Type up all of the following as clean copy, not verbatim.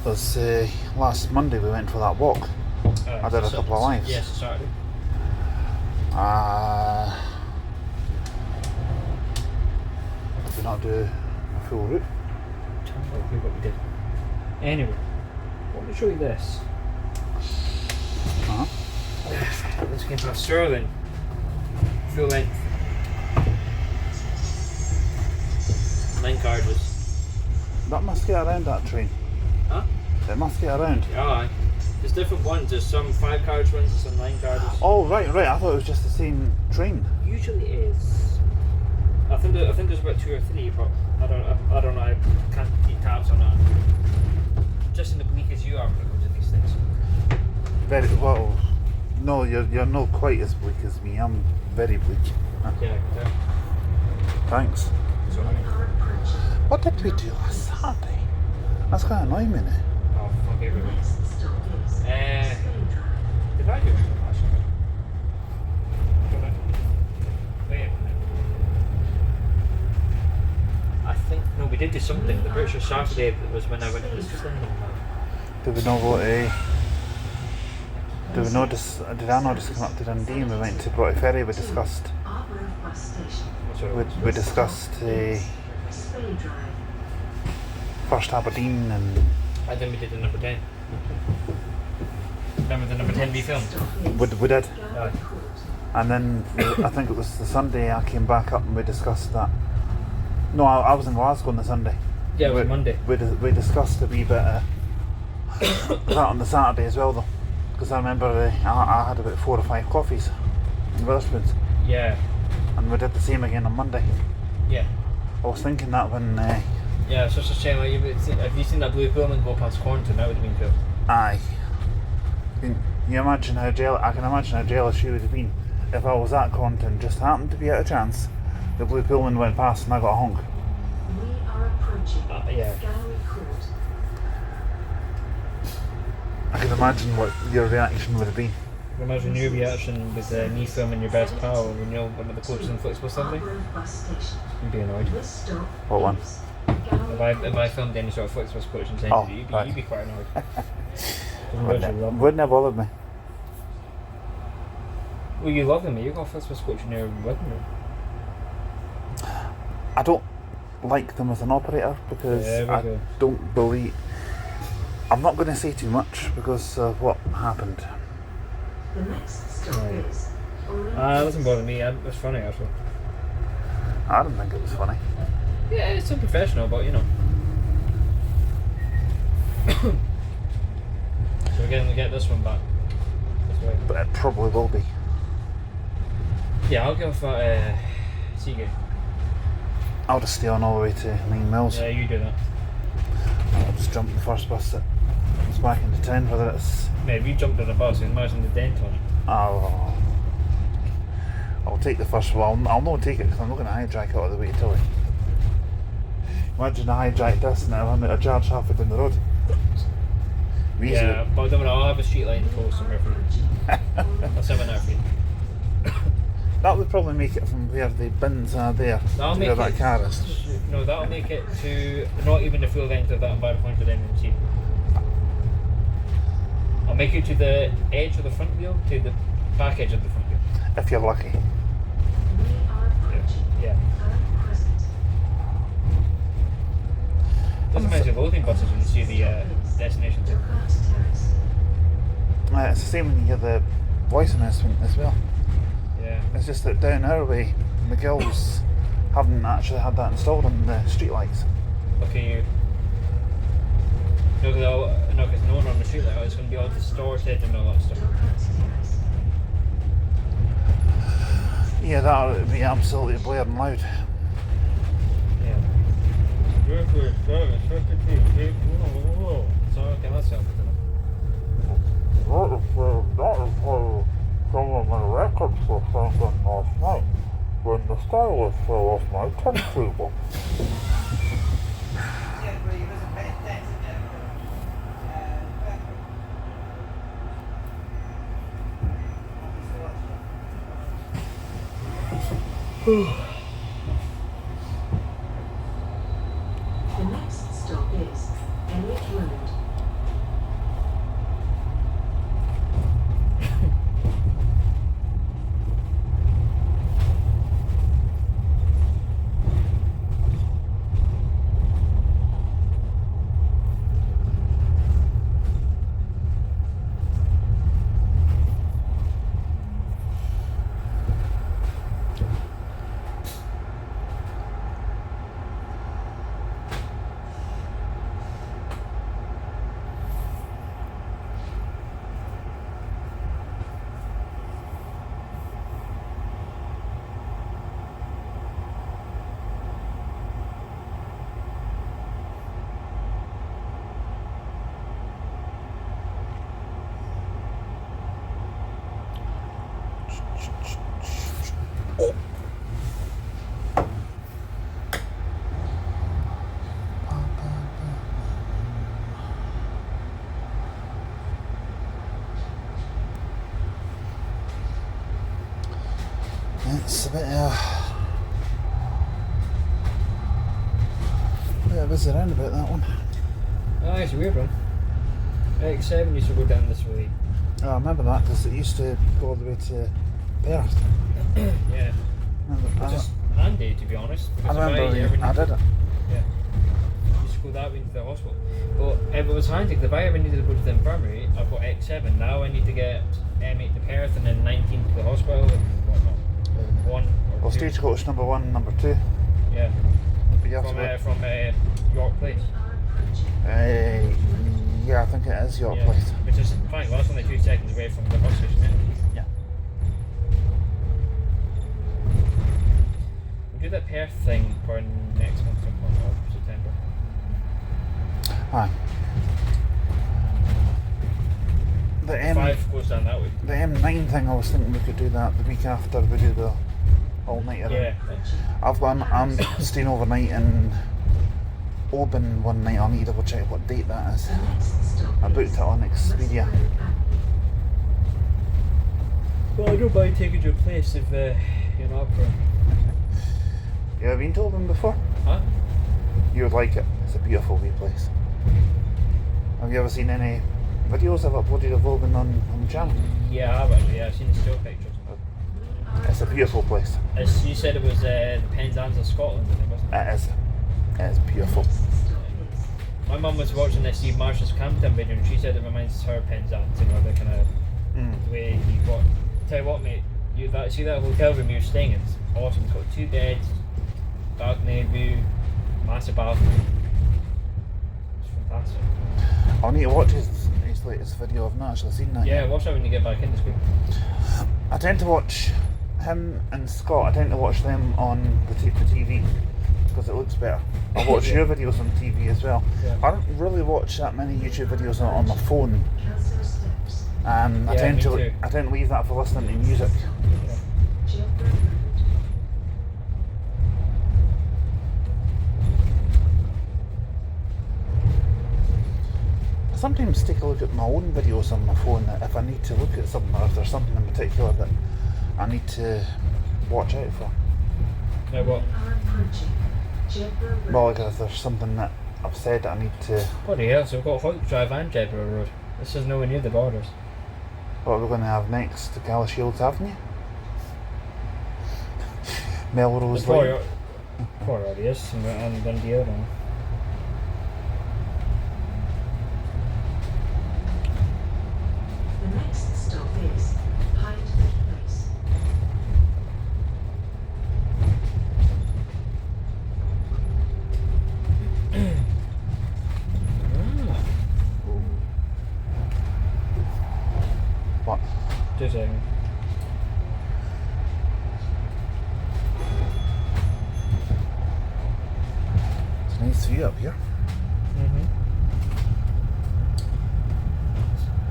was last Monday we went for that walk. I did a couple of lives. Yes, Saturday. Did we not do a full route? I don't know what we did. Anyway, let me show you this. Uh-huh. This came from a Sterling. Full length. 9 carriages. That must get around that train. Huh? It must get around. Yeah, aye. There's different ones. There's some 5 carriage ones, there's some 9 carriages. Oh, right. I thought it was just the same train. Usually it is. I think there's about 2 or 3, but I don't know. I can't keep tabs on that. Just in the bleak as you are when it comes to these things. Very well. No, you're not quite as bleak as me. I'm very bleak. Yeah, I can tell. Thanks. So, What did we do last Saturday? That's kind of annoying me now. oh, fuck everything. Did I do it last night? Wait a minute. I think, no, we did do something. The British Saturday was when I went to the Did we not go to Did I not just come up to Dundee and we went to Arbroath Ferry? We discussed first Aberdeen and then we did the number 10. Remember the number 10 we filmed? we did. Aye. And then I think it was the Sunday I came back up and we discussed that. No, I was in Glasgow on the Sunday. Yeah, it was Monday. We discussed a wee bit of that on the Saturday as well though. Because I remember I had about 4 or 5 coffees in Wetherspoons. Yeah. And we did the same again on Monday. Yeah. I was thinking that when... yeah, it's just a shame. Like, have you seen that blue Pullman go past Cornton? That would have been cool. Aye. Can you imagine how I can imagine how jealous you would have been if I was at Cornton, just happened to be at a chance, the blue Pullman went past and I got a honk. We are approaching yeah. Gallery Court. I can imagine what your reaction would have been. Imagine your reaction with me filming your best pal when you're one of the coaches in Flexible Sunday. Arbroath bus station. You'd be annoyed. This stop What one? is If I filmed any sort of Flexible coach and sent Oh, you, right. you'd be quite annoyed. Wouldn't have bothered me. Well, you love them, you got Flexible coach in there with me. I don't like them as an operator because I don't believe... I'm not going to say too much because of what happened. the next stop is It doesn't bother me, it was funny actually. I didn't think it was funny. Yeah, it's unprofessional, but you know. So again, we get this one back. This way. But it probably will be. Yeah, I'll give that Seagate. I'll just stay on all the way to Ninewells. Yeah, you do that. I'll just jump the first bus that comes back into town, whether it's... Maybe you jumped on a bus and imagine the dent on it. I'll take the first one. I'll not take it because I'm not going to hijack it all the way to Tilly. Imagine I hijack this and I'm at a charge halfway down the road. Easy. Yeah, but I don't know, I'll have a street line close somewhere for you. I'll send it out for you. That would probably make it from where the bins are there That'll to make where that it, car is. no, that'll make it to not even the full length of that 500 mm. I'll make it to the edge of the front wheel, to the back edge of the front wheel. If you're lucky. we are approaching Yeah. Crescent. Doesn't mind the loading buses when you see the destination too. Dockhart Terrace. It's the same when you hear the voice announcement as well. Yeah. It's just that down our way, McGill's haven't actually had that installed on the streetlights. Okay, you. No, because no one on the street light, it's going to be all distorted and all that stuff. Dockhart Terrace. Yeah, that would be absolutely blaring loud. Yeah. So, okay, that's helpful enough. That is someone my record for something last night when the stylist fell off my turntable. The next stop is Elliott Road. It's a bit of busy around about that one. Oh, it's a weird one. X7 used to go down this way. Oh, I remember that because it used to go all the way to Perth. Yeah. Which is handy, to be honest. I because remember if I did it. Yeah. Used to go that way into the hospital. But if it was handy, if I ever needed to go to the infirmary, I've got X7. Now I need to get M8 to Perth and then 19 to the hospital and whatnot. Or one or Well, two. Stagecoach number 1, number 2. Yeah. But you have to From York Place. yeah, I think it is York Yeah. Place. Which is fine. Well, that's only 2 seconds away from the bus station. Yeah. We'll do that Perth thing for next month sometime or September. Aye. The 5 goes down that way. The M9 thing, I was thinking we could do that the week after we do the all-nighter. Yeah. I'm staying overnight in Oban one night. I'll need to double check what date that is. I booked it on Expedia. Well, I don't mind taking your place if you're not up for it. You ever been to Oban before? Huh? You would like it. It's a beautiful wee place. Have you ever seen any videos I've uploaded of Oban on the channel? Yeah, I have actually. Yeah, I've seen the still pictures. It's a beautiful place. As you said, it was the Penzance of Scotland, I think, wasn't it? It is. It is beautiful. My mum was watching the Steve Marshall's Campton video and she said it reminds her of Penzance, you know, the kind of way he got. Tell you what, mate, see that hotel room you're staying in? It's awesome. It's got 2 beds, balcony view, massive balcony. It's fantastic. I'll need to watch his latest video. I've not actually seen that Yeah, yet. watch that when you get back in the school. I tend to watch him and Scott. I tend to watch them on the TV because it looks better. I watch your videos on TV as well. Yeah. I don't really watch that many YouTube videos on my phone. Council steps. I Yeah, tend me to too. leave that for listening to music. Jumper road. I sometimes take a look at my own videos on my phone if I need to look at something or if there's something in particular that I need to watch out for. Now what? We are approaching Jumper road. Well, like if there's something that I've said that I need to. Bloody hell, so we've got Hoyt Drive and Jedburgh Road. This is nowhere near the borders. What we're going to have next? Galashiels Avenue? Melrose Lane? Four already is, and Dundee Avenue. The next stop is Hindwood Place. What? 2 seconds. It's a nice view up here.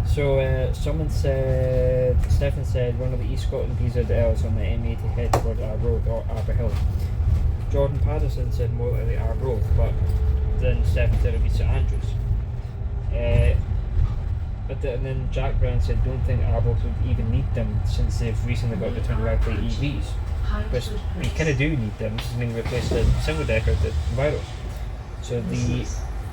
So someone said, Stefan said, one of the East Scotland PZLs on the M80 head towards Arbroath or Arbor Hill. Jordan Patterson said more likely Arbroath, but then Stefan said it would be St Andrews. And then Jack Brown said, don't think Arbroath would even need them since they've recently got the 25 plate EVs. But Hindwood we Place. kind of do need them. This is going to replace the single decker, the Viros. So the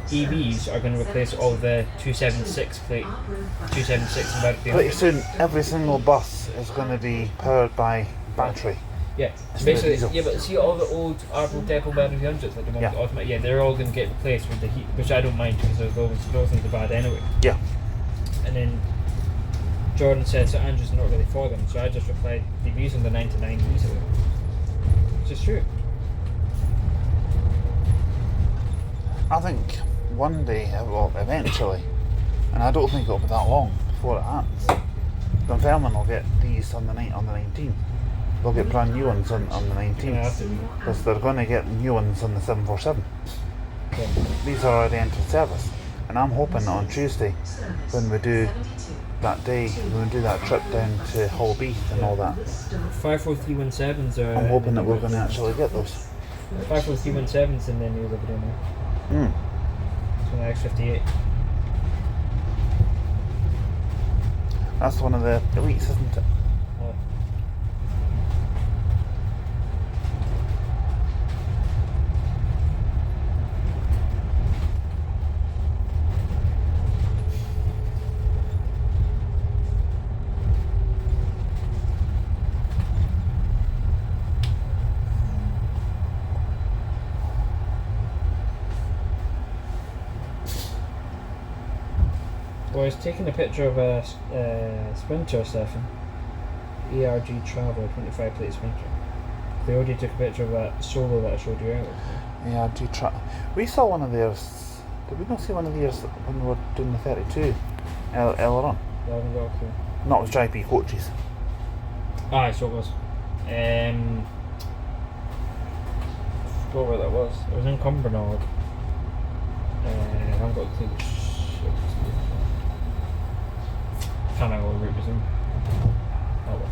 EVs are going to replace all the 276 plate, 276 and battery. Pretty soon, every single bus is going to be powered by battery. Yeah, It's basically, diesel. yeah, but see all the old Arbroath depot battery 100s, like the ones Yeah. with automatic, yeah, they're all going to get replaced with the heat, which I don't mind because those things are bad anyway. Yeah. And then Jordan said St Andrews not really for them, so I just replied, they've used them the 9 to 9 easily. Which is true. I think one day, well, eventually, and I don't think it'll be that long before it happens, Dunfermline will get these on the 19th. They'll get brand new ones on the Yeah, 19th because they're going to get new ones on the 747. Yeah. These are already entered service, and I'm hoping that on Tuesday, when we do 72. that day, when we do that trip down to Holbeath and all that, This stop 54317s are. I'm hoping that we're going to actually get those. 54317s in the new Livery now. So the X58. That's one of the elites, isn't it? Oh. Well, I was taking a picture of a Sprinter, Stefan. ARG Traveller 25 plate Sprinter. They already took a picture of that solo that I showed you earlier. Yeah, we saw one of theirs. Did we not see one of theirs when we were doing the 32 earlier on? I haven't got a clue. No, it was JP Coaches. Aye, so it was. I forgot where that was. It was in Cumbernauld. I haven't got a clue. Can't remember what the route was in. Oh well.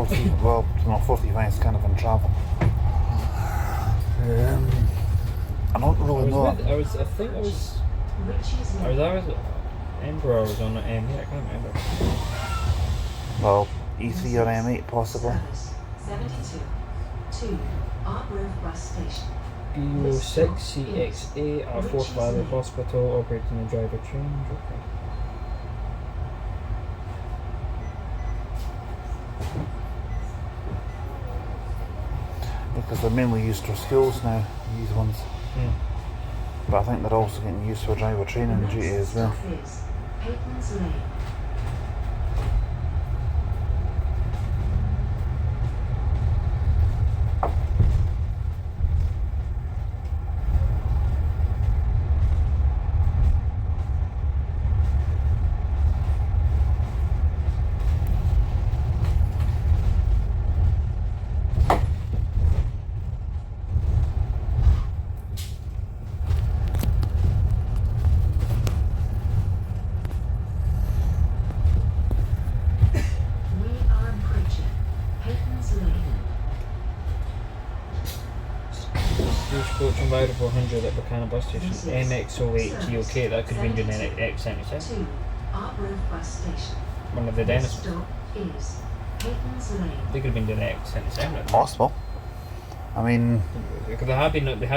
40, well, no, 45 is kind of in travel. I don't really know. I think I was Emperor was on the M. Yeah, I can't remember. Well, E3 or M8 possibly. Service 72 to Arbroath Bus Station. BO6 CXA Arbroath Valley Hospital operating the driver change. Okay. Because they're mainly used for schools now, these ones. Hmm. But I think they're also getting used for driver training duty as well. Stop is Payton's Lane. Stagecoach and Rider 400 at Buchanan bus station. MX08 GOK, that could have been doing an X77. To Arbroath Bus Station. One of the Next dentists. stop is Payton's Lane. They could have been doing an X77. Possible. I mean, Because they had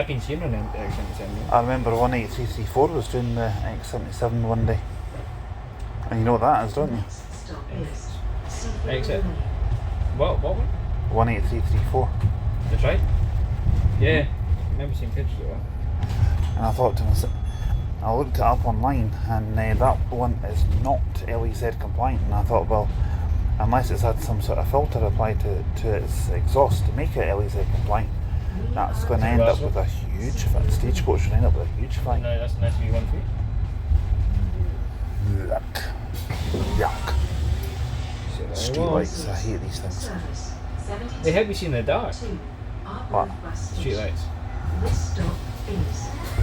been seen on an X77. I remember 18334 was doing the X77 one day. And you know what that is, don't you? Next stop is Exit. Seafield Lane. What one? 18334. That's right. Yeah. I remember seeing pictures of that. And I thought to myself, I looked it up online, and that one is not LEZ compliant. And I thought, well, unless it's had some sort of filter applied to its exhaust to make it LEZ compliant, that's going to end up with a huge Stagecoach should end up with a huge fine. No, that's an SB1 for you. Yuck. Yuck. Streetlights, I hate these things. Service 72 They have you seen in the dark. to Arbroath What? Bus Station. Streetlights. This stop is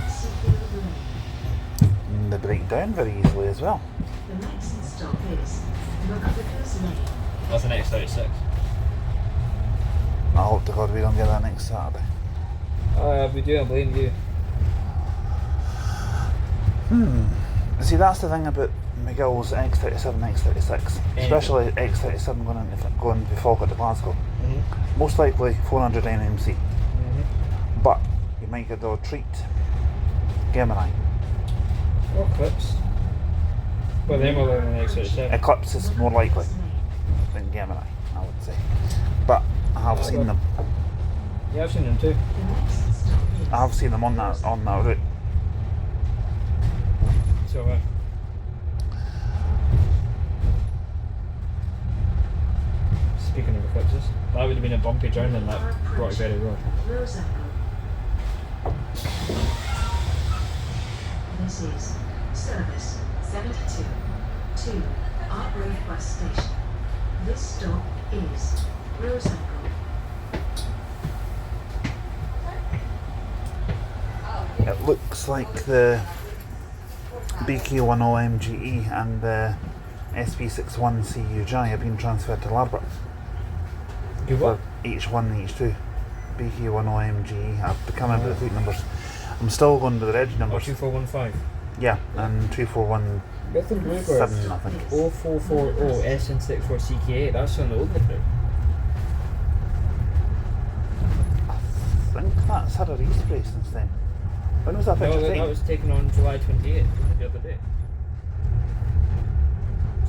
Seafield Lane. And they break down very easily as well. The next stop is McVicker's Lane. That's an X36. I hope to God we don't get that next Saturday. If we do, I blame you. See, that's the thing about McGill's X37, X36, especially X37 going to Falkirk to Glasgow. Most likely 400 NMC, but you might get the treat Gemini. Or Clips. Well, then we'll learn an X37. Eclipse is more likely than Gemini, I would say. But I have seen them. Yeah, I've seen them too. The next stop is I have seen them on that route. So, speaking of eclipses, that would have been a bumpy journey in that Rockberry Road. Rosanna. This is service 72 to Arbroath Bus Station. This stop is Rosanna. It looks like the BK10 MGE and the SP61 CUJ have been transferred to Arbroath. You what? H1 and H2. BK10 MGE. I've become into the fleet numbers. I'm still going to the reg Or numbers. 2415. Yeah, and 241. With the Bluebird, 7, I think. 0440 SN64 CK8, that's on the old lift route. I think that's had a respray since then. When was that picture No, that taken? was taken on July 28th, the other day.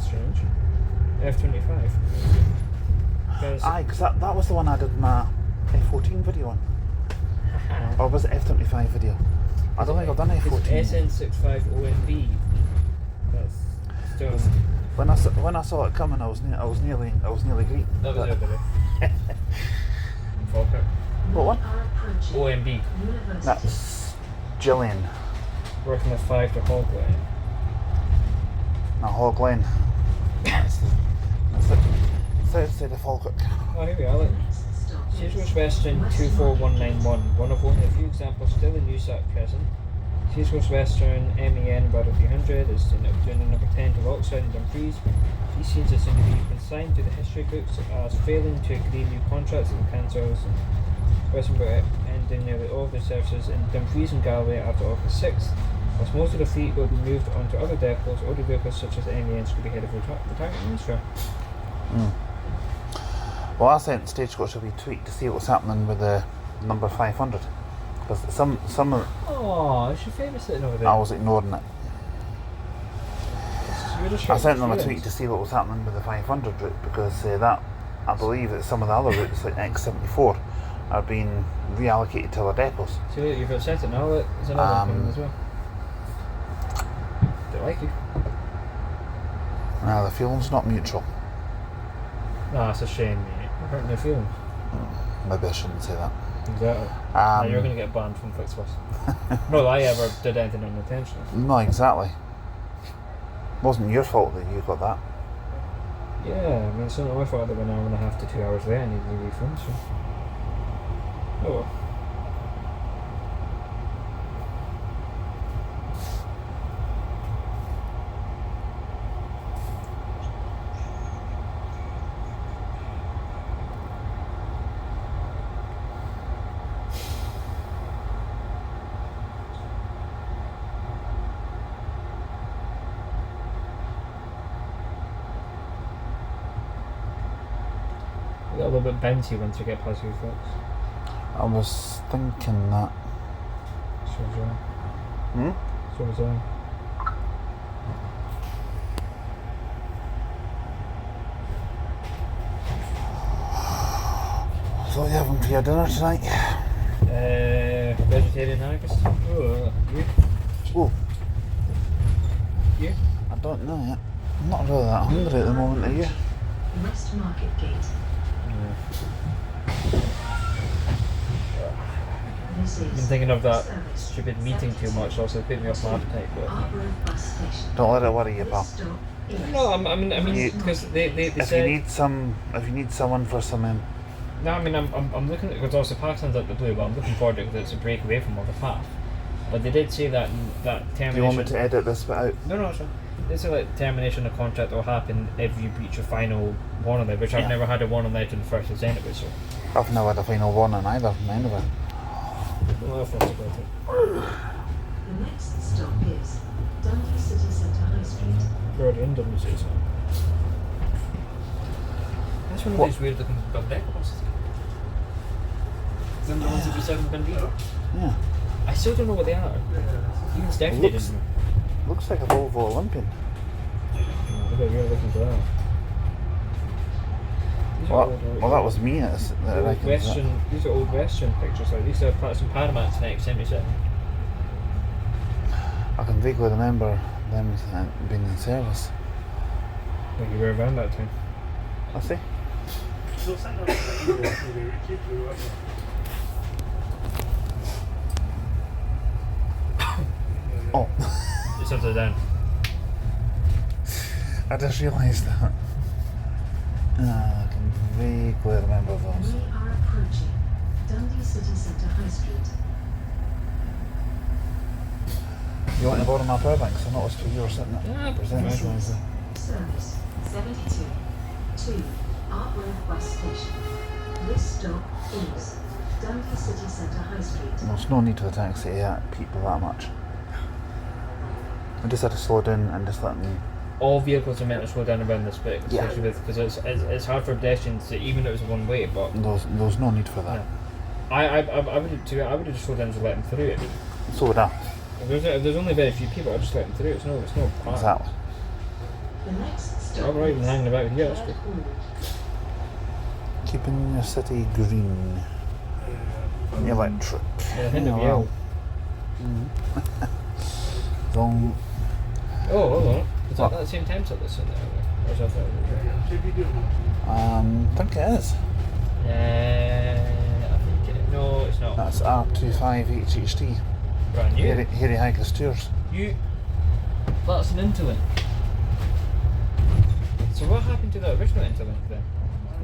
Strange. F25. Because Aye, because that was the one I did my F14 video on. Or was it F25 video? I don't think I've done F14. SN65 OMB Still, When I saw it coming, I was nearly greeting. that was over there. Falkirk. What one? Are approaching OMB. University. That's Gillian. Working with 5 to Hog Lane. No, Hog Lane. That's the south side of Falkirk. Oh, here we are. Look. Next stop is Stagecoach Western 24191, one of only a few examples still in use at present. Stagecoach Western MEN Barrow 300 is doing the number 10 to Lockside and Dumfries. These scenes are soon to be consigned to the history books as failing to agree new contracts with the councils and Westernborough ending nearly all of their services in Dumfries and Galway after August 6th. Whilst most of the fleet will be moved onto other depots, older vehicles such as MENs could be headed for retirement elsewhere. Well, I sent Stagecoach a wee tweet to see what's happening with the number 500 because some of Oh, is your favourite sitting over there? I was ignoring it. You're just I sent them a feelings. tweet to see what was happening with the 500 route because that I believe that some of the other routes like X74 are being reallocated to other depots. See, look, you've sent it now. Look, there's another one coming as well. They like you. Now the feeling's not mutual. Nah, it's a shame, mate. You're hurting their feelings. Maybe I shouldn't say that. Exactly. Now you're going to get banned from Flixbus. Not that I ever did anything unintentionally. No, exactly. Wasn't your fault that you got that. Yeah, I mean, it's not my fault that we're an hour and a half to 2 hours late. I need a refund, so. Oh well. We got a little bit bouncy once we get past you folks. I was thinking that. So was I. Hmm? So was I. So what are you having for your dinner tonight? Vegetarian haggis. Oh, you? Oh, You? I don't know yet. I'm not really that hungry at the moment, are you? West Market Gate. This I've been is thinking of that service stupid meeting too much, also it put me off my appetite. But Arbroath bus station. Don't let it worry you, pal. This stop is no, I mean, You- because they If you said. need someone for some No, I mean, I'm looking at, because obviously Pakistan's out the blue, but I'm looking forward to it because it's a break away from all the faff. But they did say that termination. do you want me to edit this bit out? No, sure. They say like termination of contract will happen if you breach your final warning letter, which I've Yeah. never had a warning letter in the first place anyway, so. I've never had a final warning either from anywhere. Well, I'll fuss about it. the next stop is Dundee City Centre High Street. We're already in Dublin City, so. That's one of What? these weird looking double decker buses. Remember the ones that we saw in Dundee? Yeah. I still don't know what they are. Even Stephanie Looks- didn't know. Looks like a Volvo Olympian. I bet you're looking for that. These are Well, that was me. old Western, these are old Western pictures. Like these are some Paramount's next 77. I can vaguely remember them being in service. Like you were around that time. I see. Oh, It's upside down. I just realised that. I can vaguely remember those. We are approaching Dundee City Centre High Street. You want to borrow my power bank? 'Cause I noticed you were sitting Yeah, at presenting. This is service 72 to Arbroath bus station. This stop is Dundee City Centre High Street. There's no need for the taxi to people that much. I just had to slow down and just let them. All vehicles are meant to slow down around this bit, Yeah. especially with because it's hard for pedestrians to, even though it was one way. But There's no need for that. no. I would have too. I would have just slowed down to let them through it. So would I. If there's only very few people, I'd just let them through. It's no part. Exactly. The next stop I'm not even is hanging about with you. That's Third good. Hall. Keeping your city green. Electric. Yeah, hint of Yeah, yellow. Wrong. Oh, hold on. Is that at the same time as this in there? Or is that I think it is. I think it, no, it's not. That's R25 HHT. Brand new. Harry Hiker steers. That's an interlink. So what happened to the original interlink then?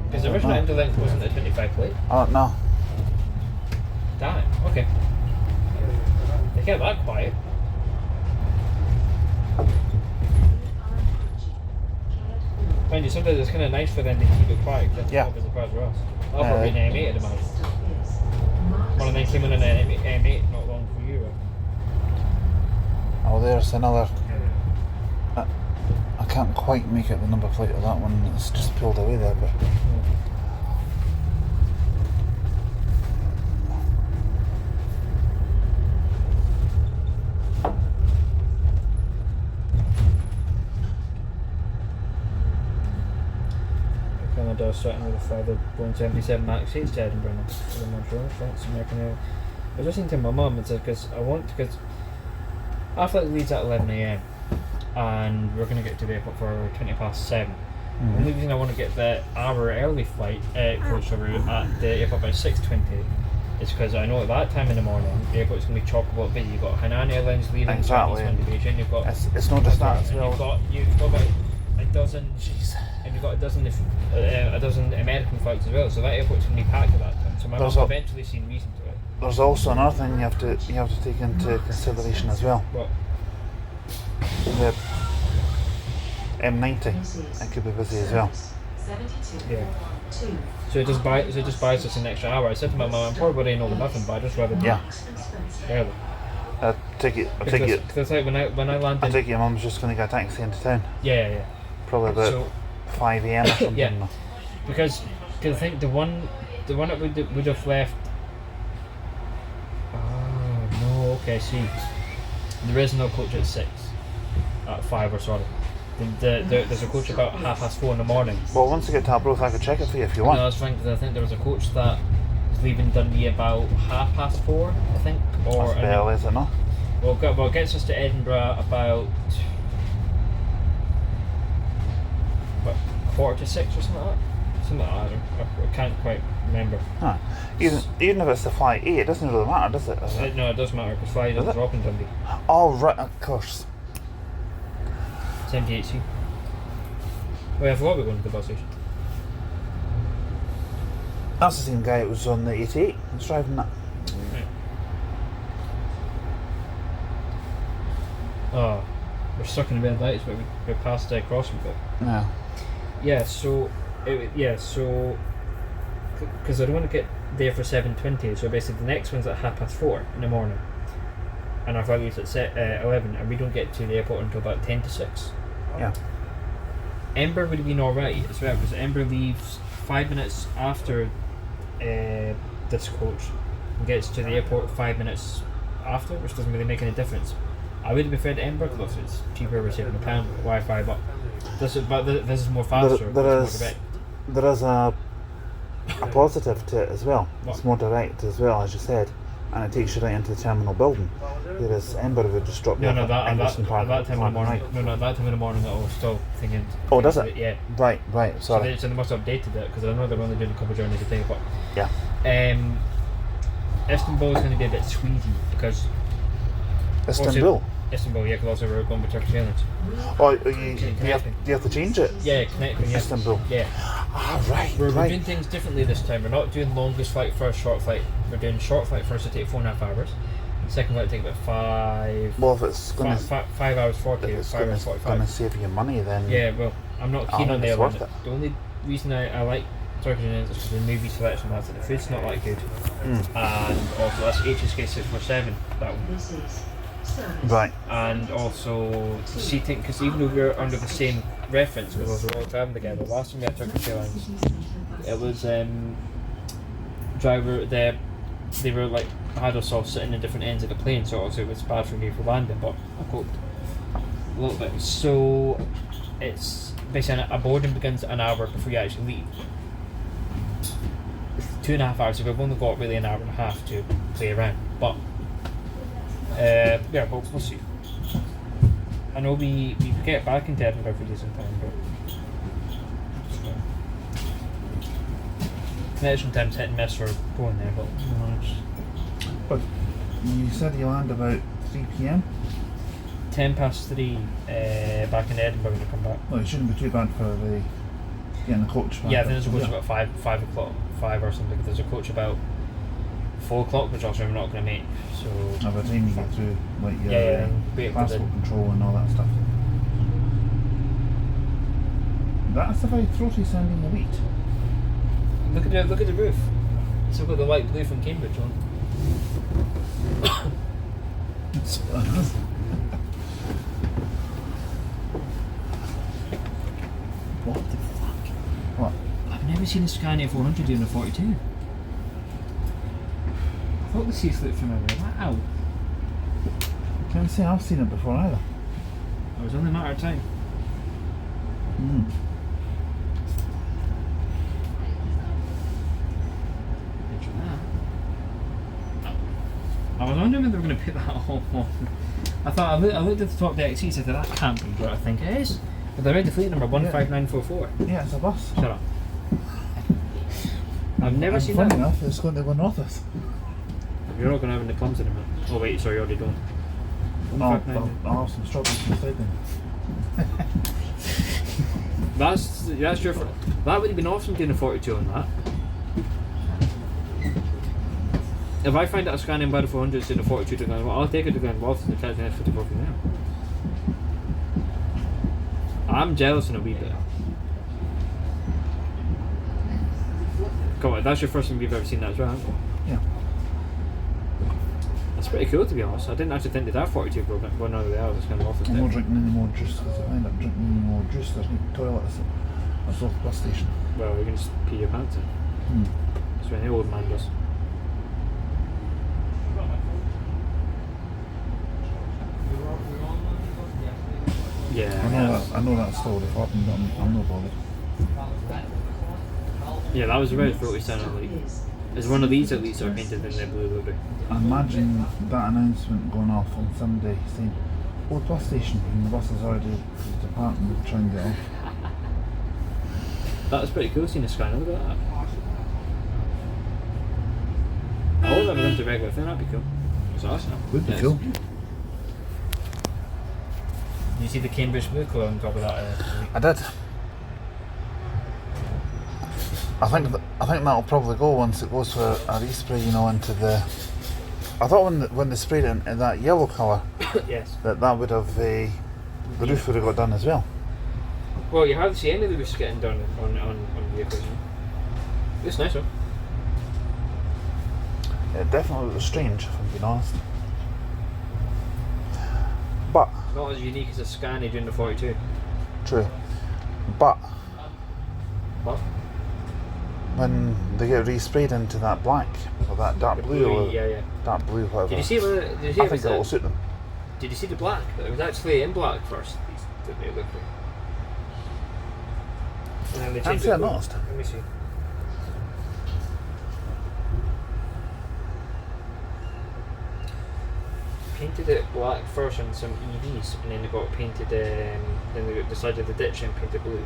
Because the original interlink wasn't a 25 plate. Oh no. Damn. Okay. They kept that quiet. Mind you, sometimes it's kind of nice for them to keep it quiet. Yeah. As opposed to us. I'll probably an M8 at the moment. One of them came in an M8 not long for you. Oh, there's another. I can't quite make out the number plate of that one. It's just pulled away there, but. Canada starting with a further 177 Max 8 to Edinburgh now. For the Montreal, France, American Air. I was listening to my mum and said, because our flight leaves at 11 AM and we're going to get to the airport for 20 past 7. The only reason I want to get the hour early flight, coach over at the airport by 6:20 is because I know at that time in the morning the airport's going to be chock-a-block busy. You've got Hainan Airlines leaving, Exactly. Chinese division, you've got... It's not just that as well. You've got about a dozen... And you've got a dozen American flights as well, so that airport's going to be packed at that time. So my mum eventually seen reason to it. There's also another thing you have to take into consideration as well. What? The M90, it could be busy as well. Yeah. So it just buys us an extra hour. I said to my mum, I'm probably ain't over nothing, but I just rather do it early. I take it. Because like when I landed, I take it your mum's just going to get a taxi into town. Yeah. Probably about 5 AM or something. Yeah. Because I think the one that would have left. Oh no! Okay, see, there is no coach at 6, at 5 or sorry. There's a coach about 4:30 in the morning. Well, once you get to Arbroath, I could check it for you if you want. No, that's fine, because I think there was a coach that was leaving Dundee about 4:30, I think. Or that's early, is it not? Well, it gets us to Edinburgh about 5:45 or something like that. Something like that. I can't quite remember. Huh. Even if it's the fly 8, it doesn't really matter, does it? No, it does matter, because fly doesn't drop in Dundee. Oh, right, of course. 78C. Oh yeah, I forgot we're going to the bus station. That's the same guy that was on the 88. He's driving that. Right. Oh, we're stuck in the red lights, but we're past the crossing bit. Yeah. Yeah, so because I don't want to get there for 7:20, so basically the next one's at 4:30 in the morning, and our flight leaves at 11, and we don't get to the airport until about 10 to 6. Yeah. Ember would have been alright as well, because Ember leaves 5 minutes after this coach and gets to the airport 5 minutes after, which doesn't really make any difference. I would have preferred Ember because it's cheaper, we're saving £1 Wi-Fi, but this is more faster. There is a positive to it as well. What? It's more direct as well, as you said, and it takes you right into the terminal building. Whereas Ember would just drop you off at Anderson Park. At that time in the morning. Right. No, at that time in the morning, I was still thinking. Oh, does it? Yeah. Right. Sorry. So they must have updated it, because I know they're only doing a couple of journeys a day, but. Yeah. Istanbul is going to be a bit squeezy because. Istanbul. Istanbul, yeah, because also we're going with Turkish Airlines. Oh, you have to change it? Yeah, connecting. Yeah. Istanbul. Yeah. Ah, right. We're doing things differently this time. We're not doing longest flight first, short flight. We're doing short flight first to take 4.5 hours. Second flight take about 5. Well, if it's going to 5 hours 40, if it's 5 hours 45. going to save you money, then Yeah, well, I'm not keen on the it's worth airline. it. The only reason I like Turkish Airlines is because the movie selection, that's it. The food's not that good, and also that's HSK 647, that one. This is service. right. And also seating, because even though we're under the same reference, because we're all traveling together. Last time we had Turkish Airlines, it was driver there. They were like had us all sitting in different ends of the plane, so obviously it was bad for me for landing, but I coped a little bit. So it's basically a boarding begins an hour before you actually leave. 2.5 hours, so we've only got really an hour and a half to play around, but yeah, we'll see. I know we get back into Edinburgh for decent time, but maybe sometimes hit and miss for going there, but you know, But you said you land about 3 p.m. 3 back in Edinburgh when I come back. Well, it shouldn't be too bad for getting the coach back. Yeah, I think there's a coach about 5 o'clock, 5 or something. There's a coach about 4 o'clock, which also I'm not going to make. So By the time you get through like your wait for passport the- control and all that stuff. That's a very throaty sounding wheat. Look at the roof. It's still got the light blue from Cambridge on. What the fuck? What? I've never seen a Scania 400 doing a 42. I thought the seat slipped from memory. Wow. Can't say I've seen it before either. It was only a matter of time. Mm. Picture that. I was wondering if they were going to put that on. I thought I looked at the top deck seats. I thought that can't be what I think it is. But they read the fleet number 15944. Yeah, it's a bus. Shut up. I've never And seen funny that. enough, it's going to go north of us. You're not going to have any plums in a minute. Oh wait, sorry, you already don't. I'll 159. have some strawberries inside them. That's your. That would have been awesome doing a 42 on that. If I find out a Scania by the 400 doing a 42 to Glenwolf, I'll take it to Glenwolf and catch the F54 from there. I'm jealous in a wee bit. Come on, that's your first time you've ever seen that as well, haven't you? Yeah. That's pretty cool, to be honest. I didn't actually think they'd have 42 going out of the hour. It's kind of office I'm not there. drinking any more juice because if I end up drinking any more juice, there's no toilets at the bus station. Well, you can just pee your pants in. That's what any old man does. Yeah. I know that story happened, but I'm not bothered. Yeah, that was a very throaty sounding like. Is one of these at least are painted in the blue logo? Imagine that announcement going off on Sunday saying, "Old bus station," and the bus is already departing to try and get off. That was pretty cool seeing the sky. Look at that. I'll never been to a regular thing, that'd be cool. It's awesome. Would be Yes. cool. You see the Cambridge blue colour on top of that? I did. I think that'll probably go once it goes for a respray, into the. I thought when they sprayed it in that yellow colour, Yes. that would have the roof would have got done as well. Well, you hardly see any of the roofs getting done on vehicles. It's nice, though. It definitely was strange, if I'm being honest. But Not as unique as a Scania doing the 42. true. But But when they get resprayed into that black or that dark the blue, or yeah. dark blue, whatever. Did you see whether? Did you see I if think it's that will suit them. Did you see the black? It was actually in black first. That they looked like. And then they Can't changed say it I to- noticed. Let me see. Painted it black first on some EVs, and then they got painted. Then they got the side of the ditch and painted blue.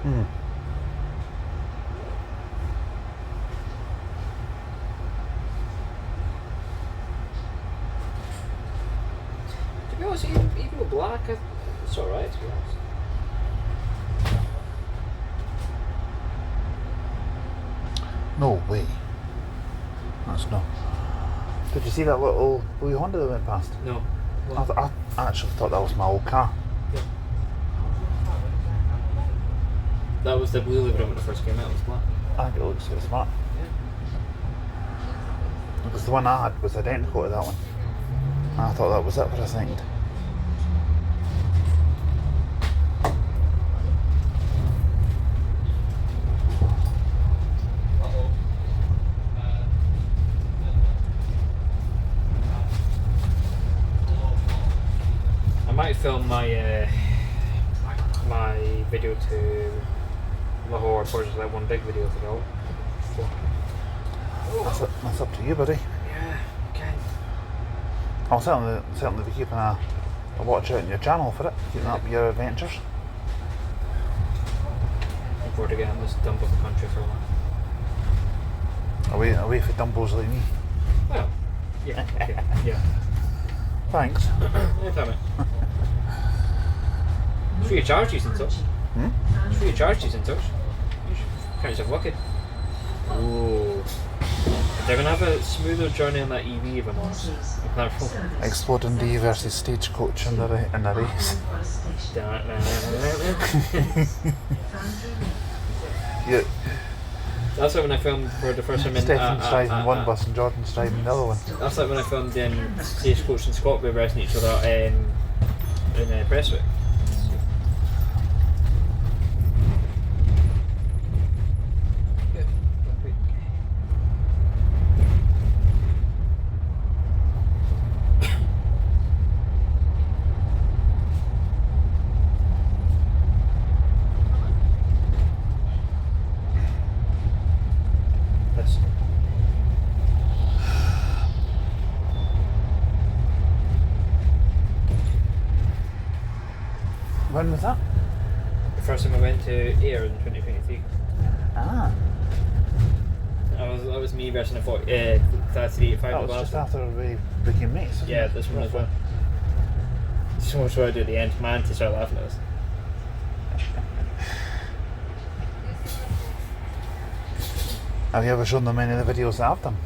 To be honest, even with black, it's alright. To be honest. No way. That's no. Did you see that little blue Honda that went past? No. I actually thought that was my old car. That was the blue living when it first came out. It was black. I think it looks so smart. Yeah. Because the one I had was identical to that one. And I thought that was it for a second. I might film my my video to Lahore, or just like one big video to go. That's up to you, buddy. Yeah, okay. I'll certainly be keeping a watch out on your channel for it, keeping up your adventures. Looking forward to getting this dump of the country for a while. Away for dumbos like me. Well, yeah, okay, yeah. Thanks. Anytime, mate. Free of charge, he's in touch. Free of charge, he's in touch. Count yourself lucky. Ooh. They're going to have a smoother journey on that EV, if I'm honest. Exploding D versus Stagecoach in the race. Yeah. That's like when I filmed for the first time in... Stefan's driving one bus and Jordan's driving the other one. That's like when I filmed in Stagecoach and Scott were racing each other in Prestwick. When was that? The first time I went to Ayr in 2023. Ah. That was me versus a 385. That was just after we became mates. Wasn't Yeah, it? this one as well. So much what I do at the end. Man, to start laughing at us. Have you ever shown them any of the videos that I've done?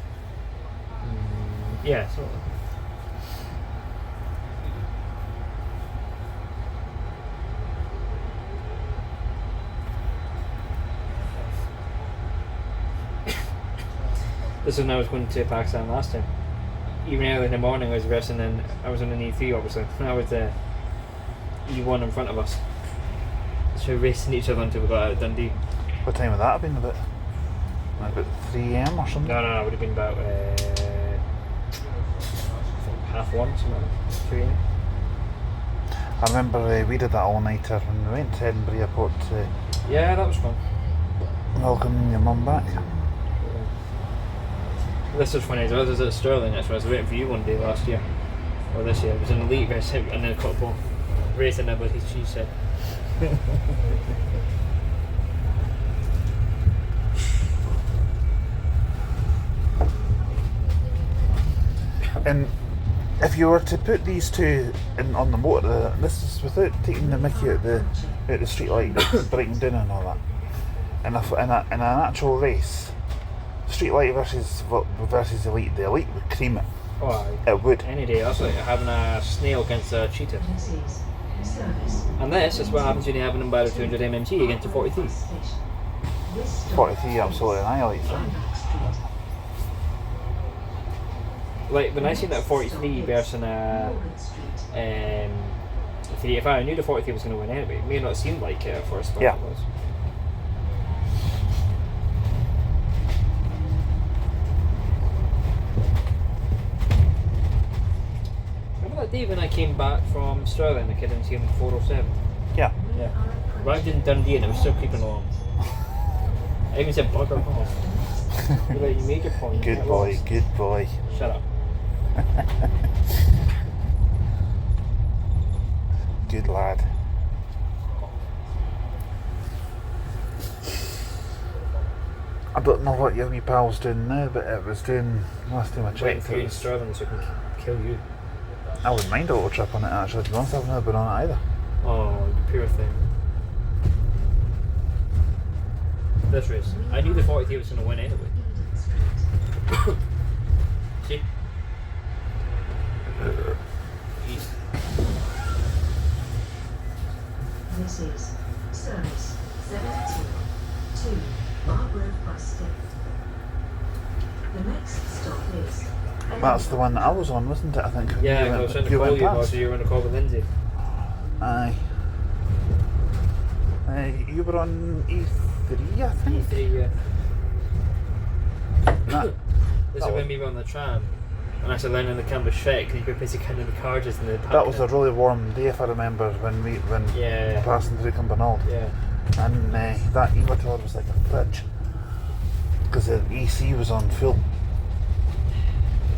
Yeah, sort of. This is when I was going to Pakistan last time. Even early in the morning I was racing and I was on an E3 obviously. I was the E1 in front of us. So racing each other until we got out of Dundee. What time would that have been? About 3 AM or something? No, it would have been about 1:30, something like that. 3 AM. I remember we did that all nighter when we went to Edinburgh Airport to Yeah, that was fun. welcome your mum back. This was funny as well. I was at Stirling actually. I was waiting for you one day last year. Or this year. It was an elite race and then a couple racing there with his cheese set. And if you were to put these two on the motor, this is without taking the mickey out the street light breaking down and all that. In an actual race, street light versus elite, the elite would cream it. Oh, aye. It would. Any day. That's like having a snail against a cheetah. And this is what happens when you have an Embarrass 200 MMT against a 43. 43 absolutely annihilates it. Like when I seen that 43 versus a 385, I knew the 43 was going to win anyway. It may not seem like it at first, but Yeah. it was. Remember that day when I came back from Stirling, I couldn't see him 407? Yeah. Yeah. Arrived in Dundee and it was still creeping along. I even said bugger off. You're like, you made your point. Good Get boy, lost. good boy. Shut up. Good lad. I don't know what your wee pal's doing now, but it was doing last time I Waiting checked. for you It in was, Stirling so I can kill you. I wouldn't mind a little trip on it actually. To be honest, I've never been on it either. Oh, the pure thing. This race. I knew the 43 was going to win anyway. See? East. This is service 72 to Arbroath bus stop. The next stop is... That's the one that I was on, wasn't it? I think. Yeah, You I was went- trying to you call went you past. about so you were in a call with Lindsay. Aye. You were on E3, I think. E3, yeah. That, This is that when was- we were on the tram. And I started learning the camera shit because you could basically counting the carriages in the park. that was a really warm day, if I remember, when we Yeah. passing through Cumbernauld. Yeah. And that e-motor was like a fridge. Because the EC was on full.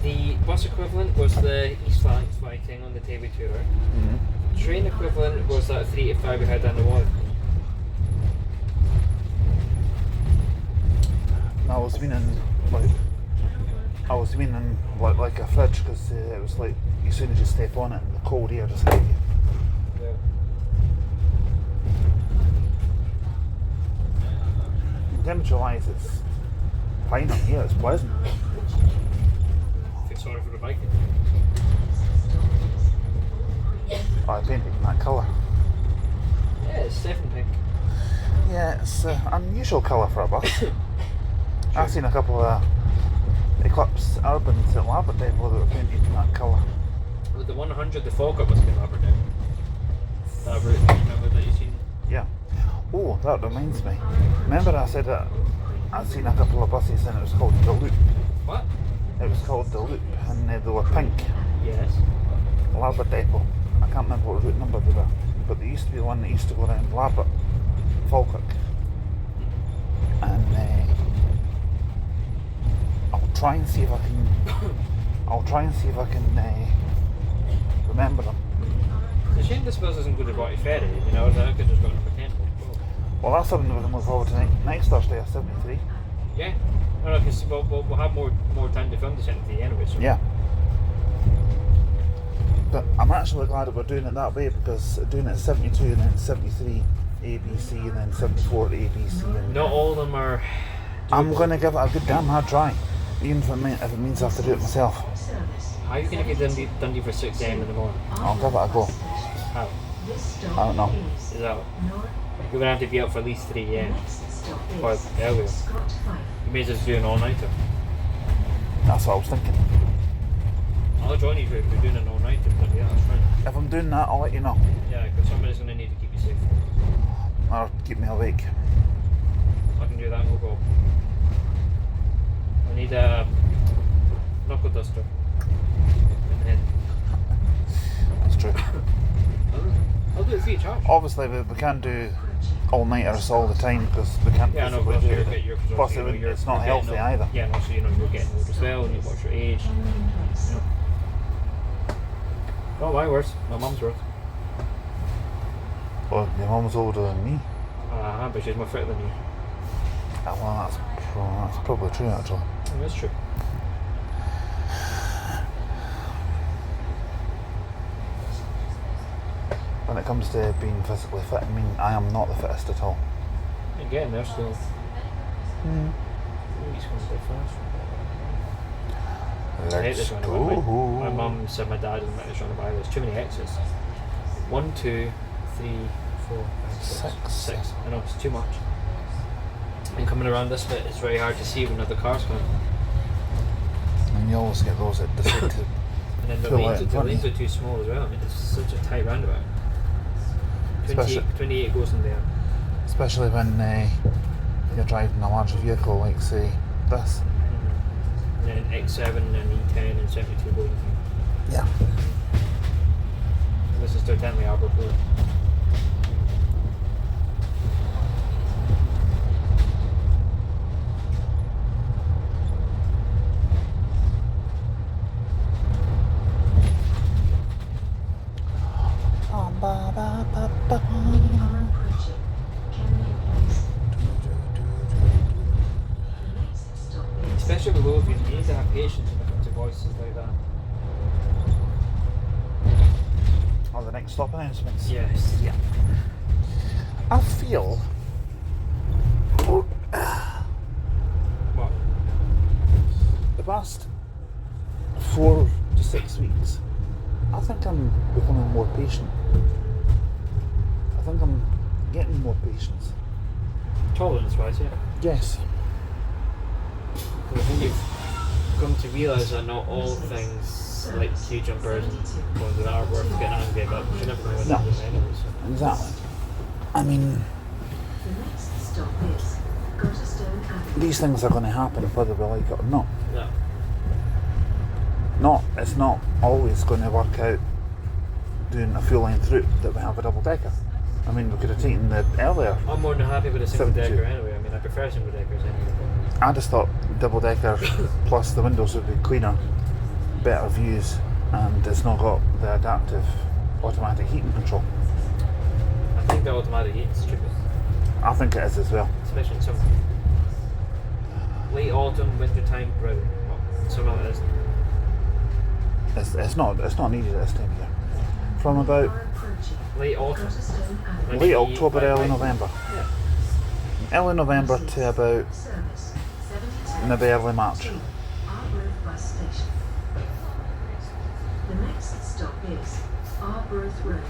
The bus equivalent was the East Lancs thing on the TV tour. Mm-hmm. train equivalent was that 3 to 5 we had down the wall. I was meaning like a fridge because it was like as soon as you step on it, the cold air just hit you. Yeah. Temperature wise, it's fine on here. It's pleasant. I feel sorry for the bike. I painted in that colour. Yeah, it's definitely pink. Yeah, it's an unusual colour for a bus. I've seen a couple of Eclipse Urbans at Arbroath Depot that were painted in that colour. With the 100, the fog up must be Arbroath now. That route, remember that you've seen? Yeah. Oh, that reminds me. Remember I said that I'd seen a couple of buses and it was called The Loop. What? It was called The Loop and they were pink. Yes. Arbroath Depot. I can't remember what route number they were, but there used to be one that used to go around Arbroath, Falkirk. And I'll try and see if I can remember them. The shame this bus isn't good at Rocky Ferry, you know, I could just go to Pretend. Well, that's something we're going to move forward to next Thursday at 73. Yeah. No, because we'll have more time to film the 73 anyway, so. Yeah. But I'm actually glad that we're doing it that way because doing it at 72 and then 73 ABC and then 74 ABC. And Not all of them are. I'm going to give it a good damn hard try, even if it means I have to do it myself. How are you going to get Dundee for 6 a.m. in the morning? I'll give it a go. How? I don't know. Is that you're going to have to be up for at least 3 a.m. Or earlier. You may as well do an all-nighter. That's what I was thinking. I'll join you if you're doing an all-nighter, but yeah, that's fine. If I'm doing that, I'll let you know. Yeah, because somebody's going to need to keep you safe. Or keep me awake. I can do that, no problem. I need a knuckle duster. And then That's true. I'll do it for you, charge. Obviously, we can't do all-nighters all the time because we can't Yeah, no, physically but do it. Plus, it's not healthy either. Yeah, and also, you know, you're getting old as well, and you watch your age. You know. Oh, my worse. My mum's worse. Well, your mum's older than me. But she's more fit than you. Well, that's probably true, actually. Oh, that's true. When it comes to being physically fit, I mean, I am not the fittest at all. Again, they're still. He's going to be fast. I hate this one. My mum said my dad doesn't like this on the Bible. There's too many X's. 1, 2, 3, 4, 5, 6. I know, it's too much. And coming around this bit, it's very hard to see when other cars come. And you always get those that decide to. And then the pull out in lanes front of are you. too small as well. I mean, it's such a tight roundabout. 28 goes in there. Especially when you're driving a large vehicle like, say, this. And then X7 and E10 and 72 going through. Yeah. This is totally Arbroath Road. Especially with low views, you need to have patience when it comes to voices like that. Or the next stop announcements. Yes. Yeah. I feel. What? The past 4 to 6 weeks, I think I'm becoming more patient. I think I'm getting more patience. Tolerance wise, yeah. Yes. I think you've come to realise that not all things like queue jumpers and going to the Arbroath getting angry about, you're never going to win them anyway. So. Exactly. I mean, these things are going to happen whether we like it or not. Yeah. It's not always going to work out doing a full length route that we have a double decker. I mean, we could have taken the earlier. I'm more than happy with a single 72. decker anyway. I mean, I prefer single deckers anyway. I just thought double decker plus the windows would be cleaner, better views, and it's not got the adaptive automatic heating control. I think the automatic heating's stupid, I think it is as well. especially in summer. Late autumn, winter time, brilliant. Well, summer it is. It's not needed at this time of year. From We about are approaching Late autumn. Cotterstone Avenue. late October, early November. Yeah. Early November This to is about Service 72 maybe early March. to Arbroath bus station. The next stop is Arbroath Road.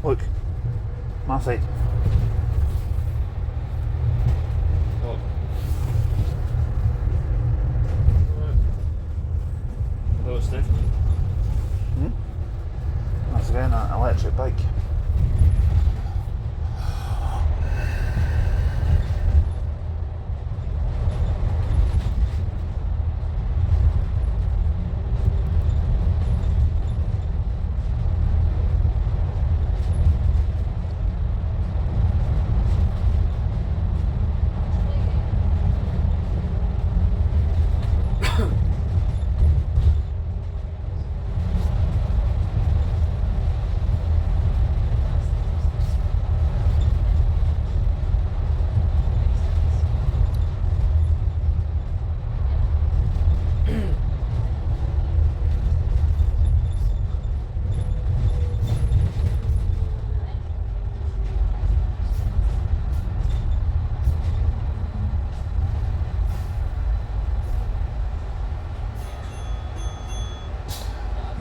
Look, my side. Oh. Although it's different. That's again an electric bike.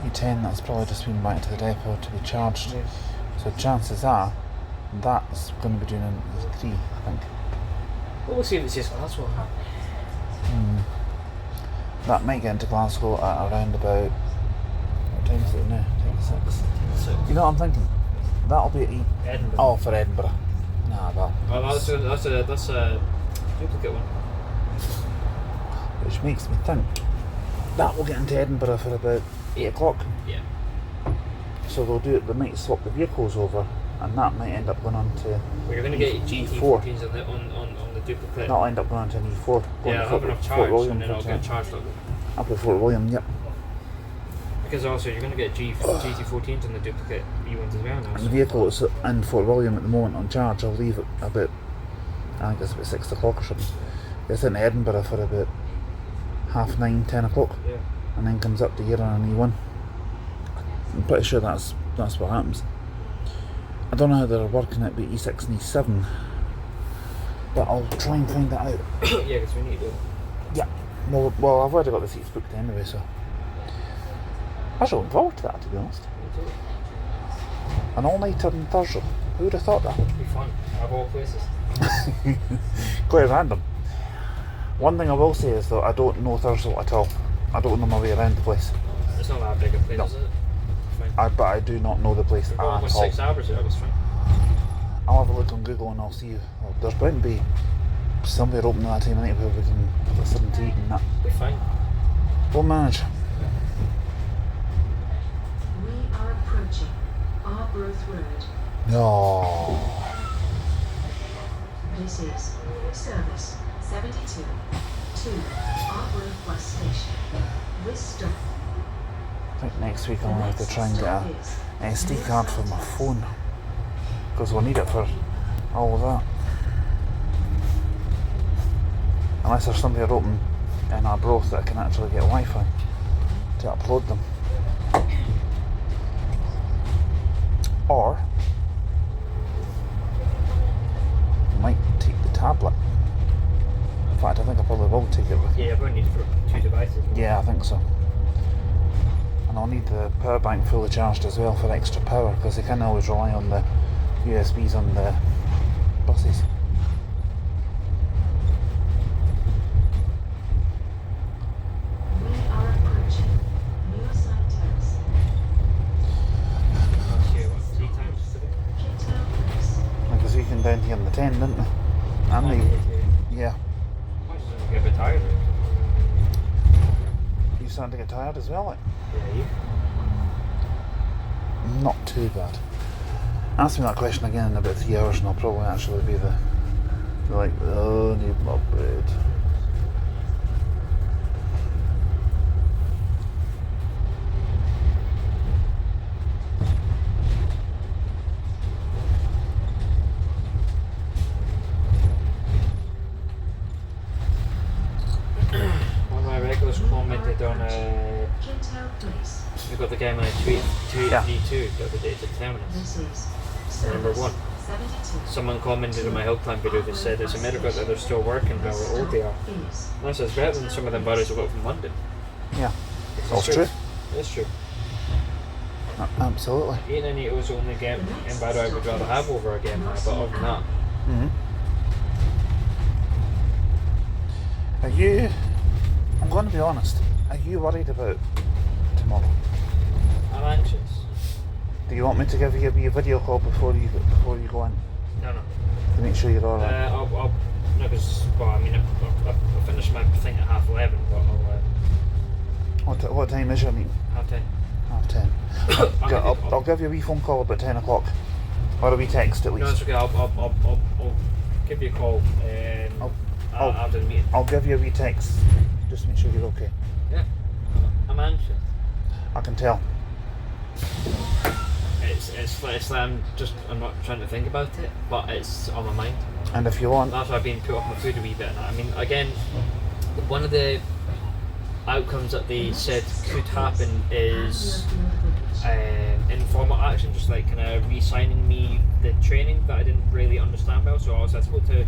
E10, that's probably just been back to the depot to be charged. So chances are that's going to be doing an E3, I think. Well, we'll see if it's just Glasgow. That might get into Glasgow at around about, what time is it now? 26. So, You know what I'm thinking? That'll be at Edinburgh. Oh, for Edinburgh. Nah, well, Oh, that's a duplicate one. which makes me think that will get into Edinburgh for about 8 o'clock. Yeah. So they'll do it, they might swap the vehicles over, and that might end up going on to, Well, you're going to get E4. GT14s on the duplicate. that'll end up going on to an E4. Going Yeah, to I'll have enough Fort charge William and then for I'll get charged up. Up at Fort William, yep. Because also you're going to get GT14s on the duplicate E1s as well now. And the vehicle that's in Fort William at the moment on charge, I'll leave it about, I think it's about 6 o'clock or something. It's in Edinburgh for about 9:30, 10 o'clock, Yeah. and then comes up to here on an E1. I'm pretty sure that's what happens. I don't know how they're working it with E6 and E7, but I'll try and find that out. Yeah, because we need to. Yeah, well, I've already got the seats booked anyway, so I was looking forward to that, to be honest. An all-nighter on Thursday. Who would have thought that? It'd be fun. Of all places. Quite random. One thing I will say is though, I don't know Thursday at all. I don't know my way around the place. It's not that big a place, No. is it? Fine. But I do not know the place We're at going all. with 6 hours, so that was fine. I'll have a look on Google and I'll see. There's bound to be somewhere open at that time of night where we can have something to eat and that. We'll be fine. We'll manage. We are approaching Arbroath Road. No. This is service 72 to Arbroath bus station. This stop. I think next week The I'll have to next try and get stop a is SD card for my phone, because we'll need it for all of that. Unless there's somewhere open in Arbroath that I can actually get Wi-Fi to upload them. Or I might take the tablet. In fact, I think I probably will take it with me. Yeah, we'll need it for 2 devices. Yeah, I think so. And I'll need the power bank fully charged as well for extra power, because they can't always rely on the USBs on the buses. We are approaching Moorside Terrace. Last year, what, 3 times today? Kittown Place. Because we came down here in the 10, didn't they? And yeah. Might as well get a bit tired. You starting to get tired as well, like? Yeah, you. not too bad. Ask me that question again in about 3 hours and I'll probably actually be like, oh, I need my bed. One of my regulars commented on Kintail Place. we got the game on a tweet Yeah. 2 the other day to Terminus. This is Number service 1. 72. Someone commented on my Hill Climb video that said it's a miracle that they're still working how old they are. Is And I said it's better than some of them buddies I got from London. Yeah, It's that's true. It's true. Absolutely. 898 was the only game in Barrow I would rather have over a game now, but other than that, Are you? I'm going to be honest. Are you worried about tomorrow? I'm anxious. Do you want me to give you a wee video call before you go in No. to make sure you're all right? I'll no, because, well, I mean, I'll finish my thing at 11:30, but I'll What time is your meeting? 10:30. 10:30. I'll give you a wee phone call about 10 o'clock, or a wee text at No, least. it's okay. I'll give you a call after the meeting. I'll give you a wee text just to make sure you're okay. Yeah, I'm anxious. I can tell. It's like I'm not trying to think about it, but it's on my mind. And if you want, That's why I've been put off my food a wee bit. And I mean, again, one of the outcomes that they said could happen is informal action, just like kind of re-signing me the training that I didn't really understand well. So I spoke to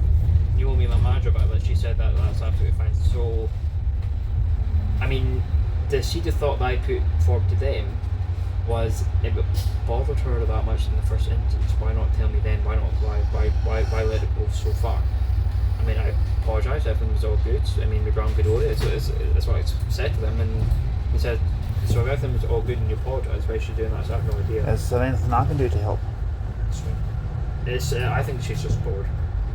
Naomi, my manager, about that. She said that that's absolutely fine. So, I mean, the seed of thought that I put forward to them was if it bothered her that much in the first instance, why not tell me then? Why let it go so far? I mean, I apologise, everything was all good. I mean, we ran good order, that's what I said to them, and he said, so if everything was all good and you apologise, why is she doing that? So I have no idea. is there anything I can do to help? I think she's just bored.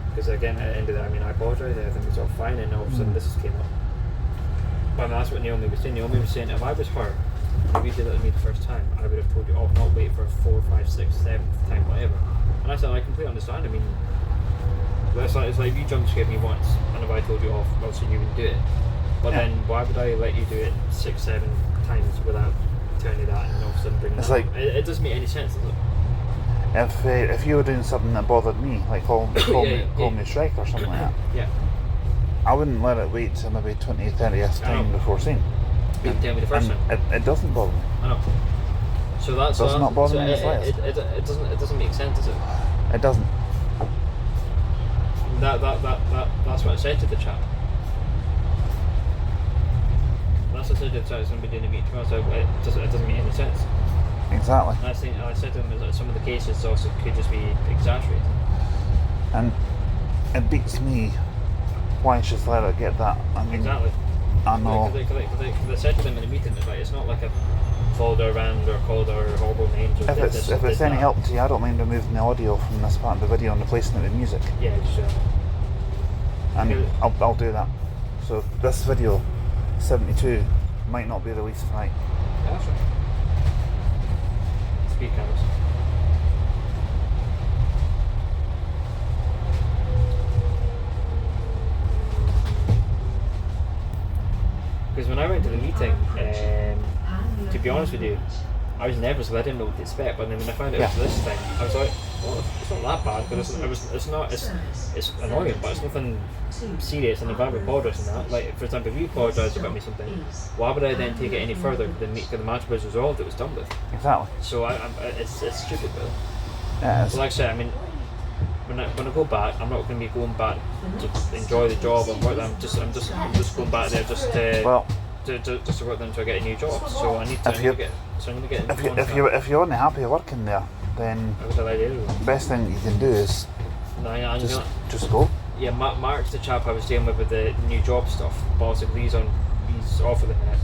Because again, at the end of the day, I mean, I apologise, everything was all fine, and all of a sudden this has came up. But I mean, that's what Naomi was saying. Naomi was saying, if I was her, if you did it to me the first time, I would have told you off, not wait for a 4, 5, 6, 7th time, whatever. And I said, I completely understand. I mean, it's like if you jump scared me once, and if I told you off, obviously you would do it. But Yeah. then why would I let you do it 6, 7 times without telling you that, and all of a sudden bring It's that like- up? It doesn't make any sense, does it? If you were doing something that bothered me, like call me Shrek or something like that, Yeah. I wouldn't let it wait till maybe 20th, 30th I know. time before seeing. You can tell me the first And time. it doesn't bother me. I know. So that's Does not bother so me in the slightest. it doesn't make sense, does it? It doesn't. That's what I said to the chap. That's what I said to the chap. It's going to be doing a meeting tomorrow, so it doesn't make any sense. Exactly. And I said to him is that some of the cases also could just be exaggerated. And it beats me why she's let her get that. I mean, Exactly. I know. Because I said to them in the meeting, it's not like a followed her around or called her horrible names or If did it's this, if did it's any that. help to you, I don't mind removing the audio from this part of the video and replacing it with music, Yeah, just, and Okay. I'll do that. So this video, 72, might not be released tonight. yeah, that's right. Speed cameras. Because when I went to the meeting, to be honest with you, I was nervous because I didn't know what to expect. But then when I found out it was this thing, I was like, well, it's not that bad. But it's annoying, but it's nothing serious. And if I apologise and that, like for example, if you apologise about me something, why would I then take it any further? Because the match was resolved, it was done with. Exactly. So it's stupid though. Yeah, But like I said, I mean, when I go back, I'm not going to be going back to enjoy the job and work. I'm just going back there just to well, just to work there until I get a new job. So I need to, If you- so I'm going to get. if you're only happy working there, then I was like, the best thing you can do is no, I'm just gonna, just go. yeah, Mark's the chap I was dealing with the new job stuff. Basically, he's off at the minute.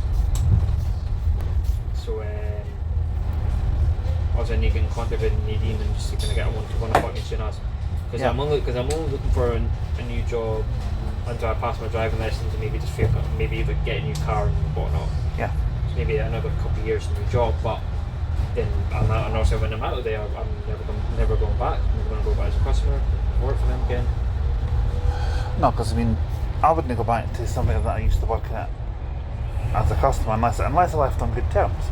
So obviously I need to get in contact with Nadine and just kind of get a one-to-one appointment soon as. Because Yeah. I'm only looking for a new job until I pass my driving lessons and maybe just maybe even get a new car and whatnot. Yeah. So maybe another couple of years in a new job, but then and also when I'm out of there, I'm never going back. I'm never going to go back as a customer, work for them again. No, because I mean, I wouldn't go back to somebody that I used to work at as a customer unless I left on good terms.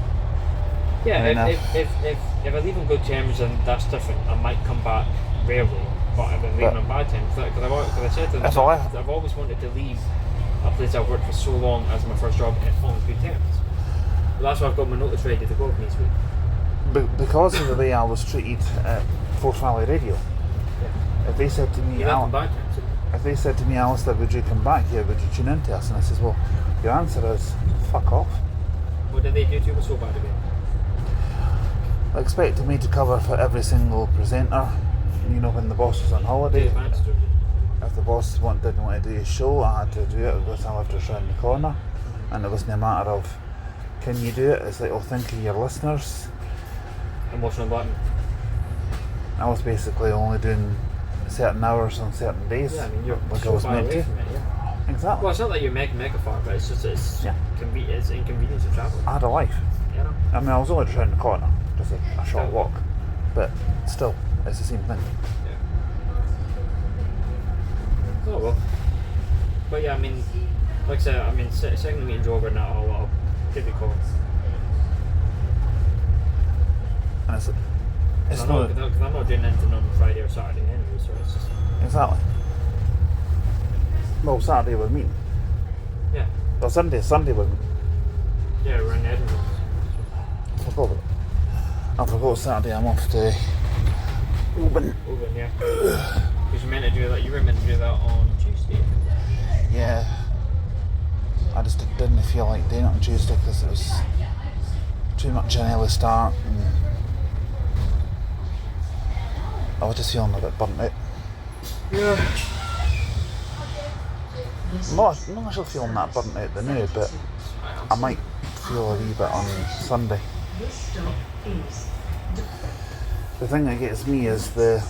Yeah, I mean, if I leave on good terms, then that's different. I might come back rarely, but if I'm leaving on bad terms, because I said to them, I've always wanted to leave a place I've worked for so long as my first job on good terms. But that's why I've got my notice ready to go next week. Because of the way I was treated at Force Valley Radio, if they said to me, Alistair, would you come back here? Would you tune into us? And I says, well, your answer is fuck off. What did they do to you? Was so bad again? They expected me to cover for every single presenter. You know, when the boss was on holiday, if the boss didn't want to do his show, I had to do it because I lived just around the corner. And it wasn't a matter of, can you do it? It's like, oh, think of your listeners. Emotional blackmail. I was basically only doing certain hours on certain days. Yeah, I mean, you're like so I was far meant away to. from it, yeah. Exactly. Well, it's not that you're mega far, but it's just it's inconvenience of travel. I had a life. You know? I mean, I was only just around the corner, just a short walk, but still, it's the same thing. Yeah. Oh well. But yeah, I mean, like I said, I mean, second meeting's over now. I'll give you a call. And it's Because not I'm not doing anything on Friday or Saturday anyway, so it's just... exactly. Well, Saturday we're meeting. Yeah. Well, Sunday we're meeting. Yeah, we're in Edinburgh. I forgot Saturday. I'm off to Oban. Oban, yeah. Because you were meant to do that on Tuesday. Yeah. I just didn't feel like doing it on Tuesday because it was too much an early start. And I was just feeling a bit burnt out. Yeah. I'm not actually feeling that burnt out the now, but I might feel a wee bit on Sunday. The thing that gets me is that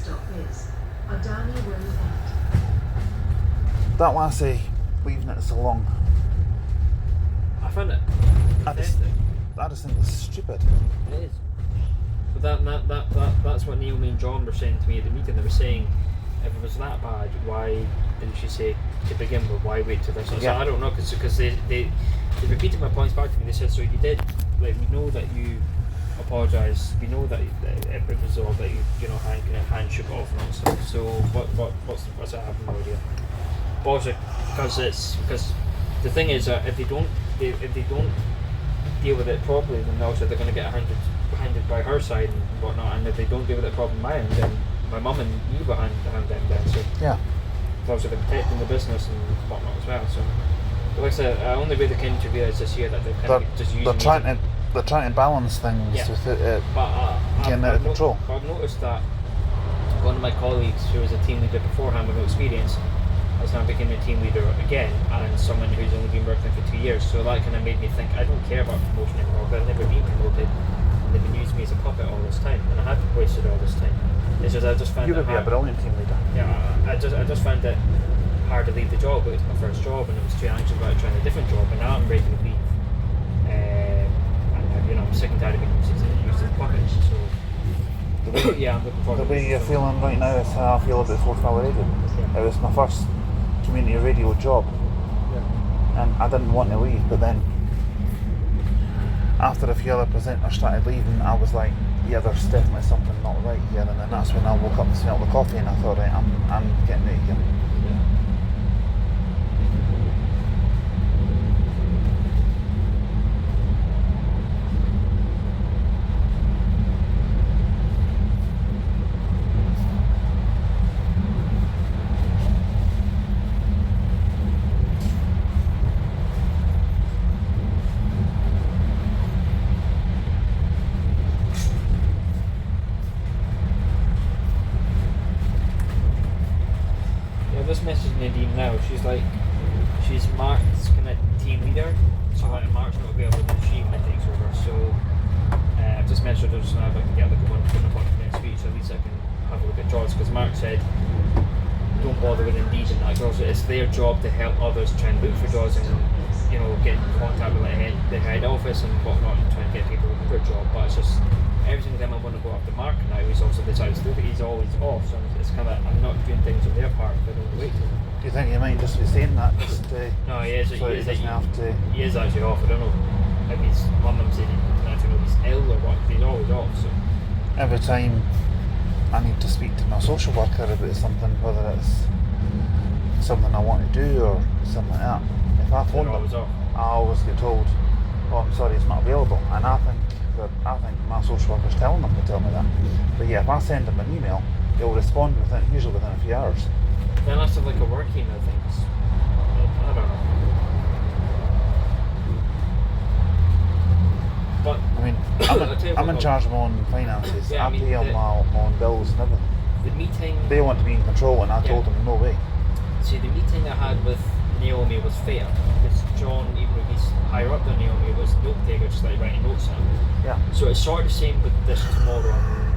lassie leaving it so long. I found it. I just think it's stupid. It is. But that's what Naomi and John were saying to me at the meeting. They were saying, if it was that bad, why didn't she say to begin with? Why wait till this? So I don't know, because they repeated my points back to me. They said, so you did, like, we know that you apologised. We know that it was all that you know hand shook off and all stuff. So what's that? I have no idea. But also, because the thing is that if they don't deal with it properly, then also they're going to get handed by her side and whatnot. And if they don't deal with it properly on my end, then my mum and you will hand them down. So yeah. Also they're protecting the business and whatnot as well. So, but like I said, the only way they came to realise this year that they're kind of just using. They're trying to balance things with it getting out of control. But I've noticed that one of my colleagues, who was a team leader beforehand with no experience, has now become a team leader again, and someone who's only been working for 2 years. So that kind of made me think, I don't care about promotion anymore, but I've never been promoted. And they've been using me as a puppet all this time, and I haven't wasted all this time. It's just I just found you would be a brilliant team leader. Yeah, I just found it hard to leave the job. It was my first job, and I was too anxious about trying a different job. And now I'm ready to leave. And I'm sick and tired of being used as a puppet. So yeah, I'm looking forward. The way you're feeling right now is how I feel about Force Valley Radio. Yeah. It was my first community radio job, and I didn't want to leave. But then, after a few other presenters started leaving, I was like, yeah, there's definitely something not right here. And then that's when I woke up and smelled the coffee, and I thought, right, I'm getting out of here. Just messaging Nadine now. She's Mark's kind of team leader, so like Mark's not available, then she kind of takes over. So I've just messaged her just now if I can get like a one o'clock next week, so at least I can have a look at jobs. Because Mark said, don't bother with Indeed and that. Because it's their job to help others try and look for jobs and get in contact with the head office and whatnot and try and get people looking for a job. But it's just to go after Mark now. He's also decided to do it. He's always off, so it's kind of I'm not doing things on their part. But I don't wait till. Do you think he might just be saying that just No, he is. so he doesn't have to? He is actually off. I don't know. Maybe his mum said he doesn't know if he's ill or what. But he's always off. So Every time I need to speak to my social worker about something, whether it's something I want to do or something like that, if I phone they're always them, off. I always get told, "Oh, I'm sorry, it's not available." And I think my social worker's telling them to tell me that. But yeah, if I send them an email, they'll respond usually within a few hours. Then I have like a work email things. I don't know. But I mean, I'll tell you I'm what, in charge of my own finances. Yeah, I pay on my own bills and everything. the meeting. They want to be in control, and I told them no way. See, the meeting I had with Naomi was fair because John, even though he's higher up than Naomi, was note taker, just like writing notes down. Yeah. So it's sort of the same with this tomorrow.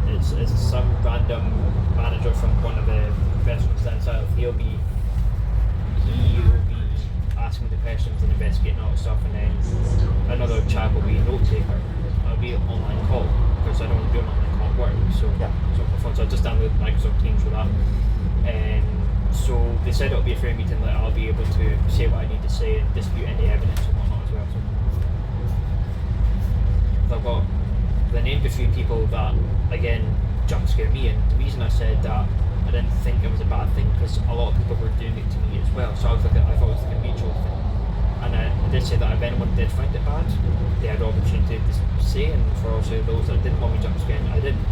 It's some random manager from one of the restaurants down south. He will be asking the questions and investigating all the stuff, and then another chap will be a note taker. I'll be an online call because I don't want to do an online call at work. So Yeah. so my phone. So I just downloaded Microsoft Teams for that. So they said it'll be a fair meeting that I'll be able to say what I need to say and dispute any evidence and whatnot as well. So I've got they named a few people that again jump scare me, and the reason I said that I didn't think it was a bad thing because a lot of people were doing it to me as well. So I thought it was like a mutual thing. And I did say that if anyone did find it bad, they had the opportunity to say, and for also those that didn't want me jump scaring, I didn't.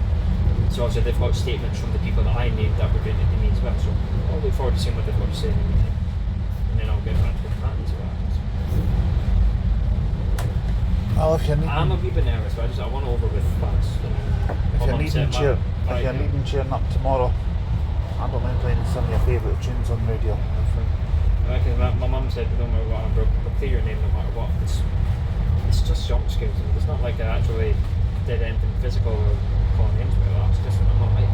So also they've got statements from the people that I named that were doing it to me as well. So I'll look forward to seeing what they've got to say in the meeting. And then I'll get back to that and see what happens. Well, if you're needing, I'm a wee bit nervous, but I want to over with fast. if you're needing cheering up tomorrow, I don't mind playing some of your favourite tunes on the radio. Because my mum said, no matter what, Arbroath, we'll clear your name no matter what. It's just jump scares. It's not like I actually did anything physical or calling names about that. It's different. I'm not like.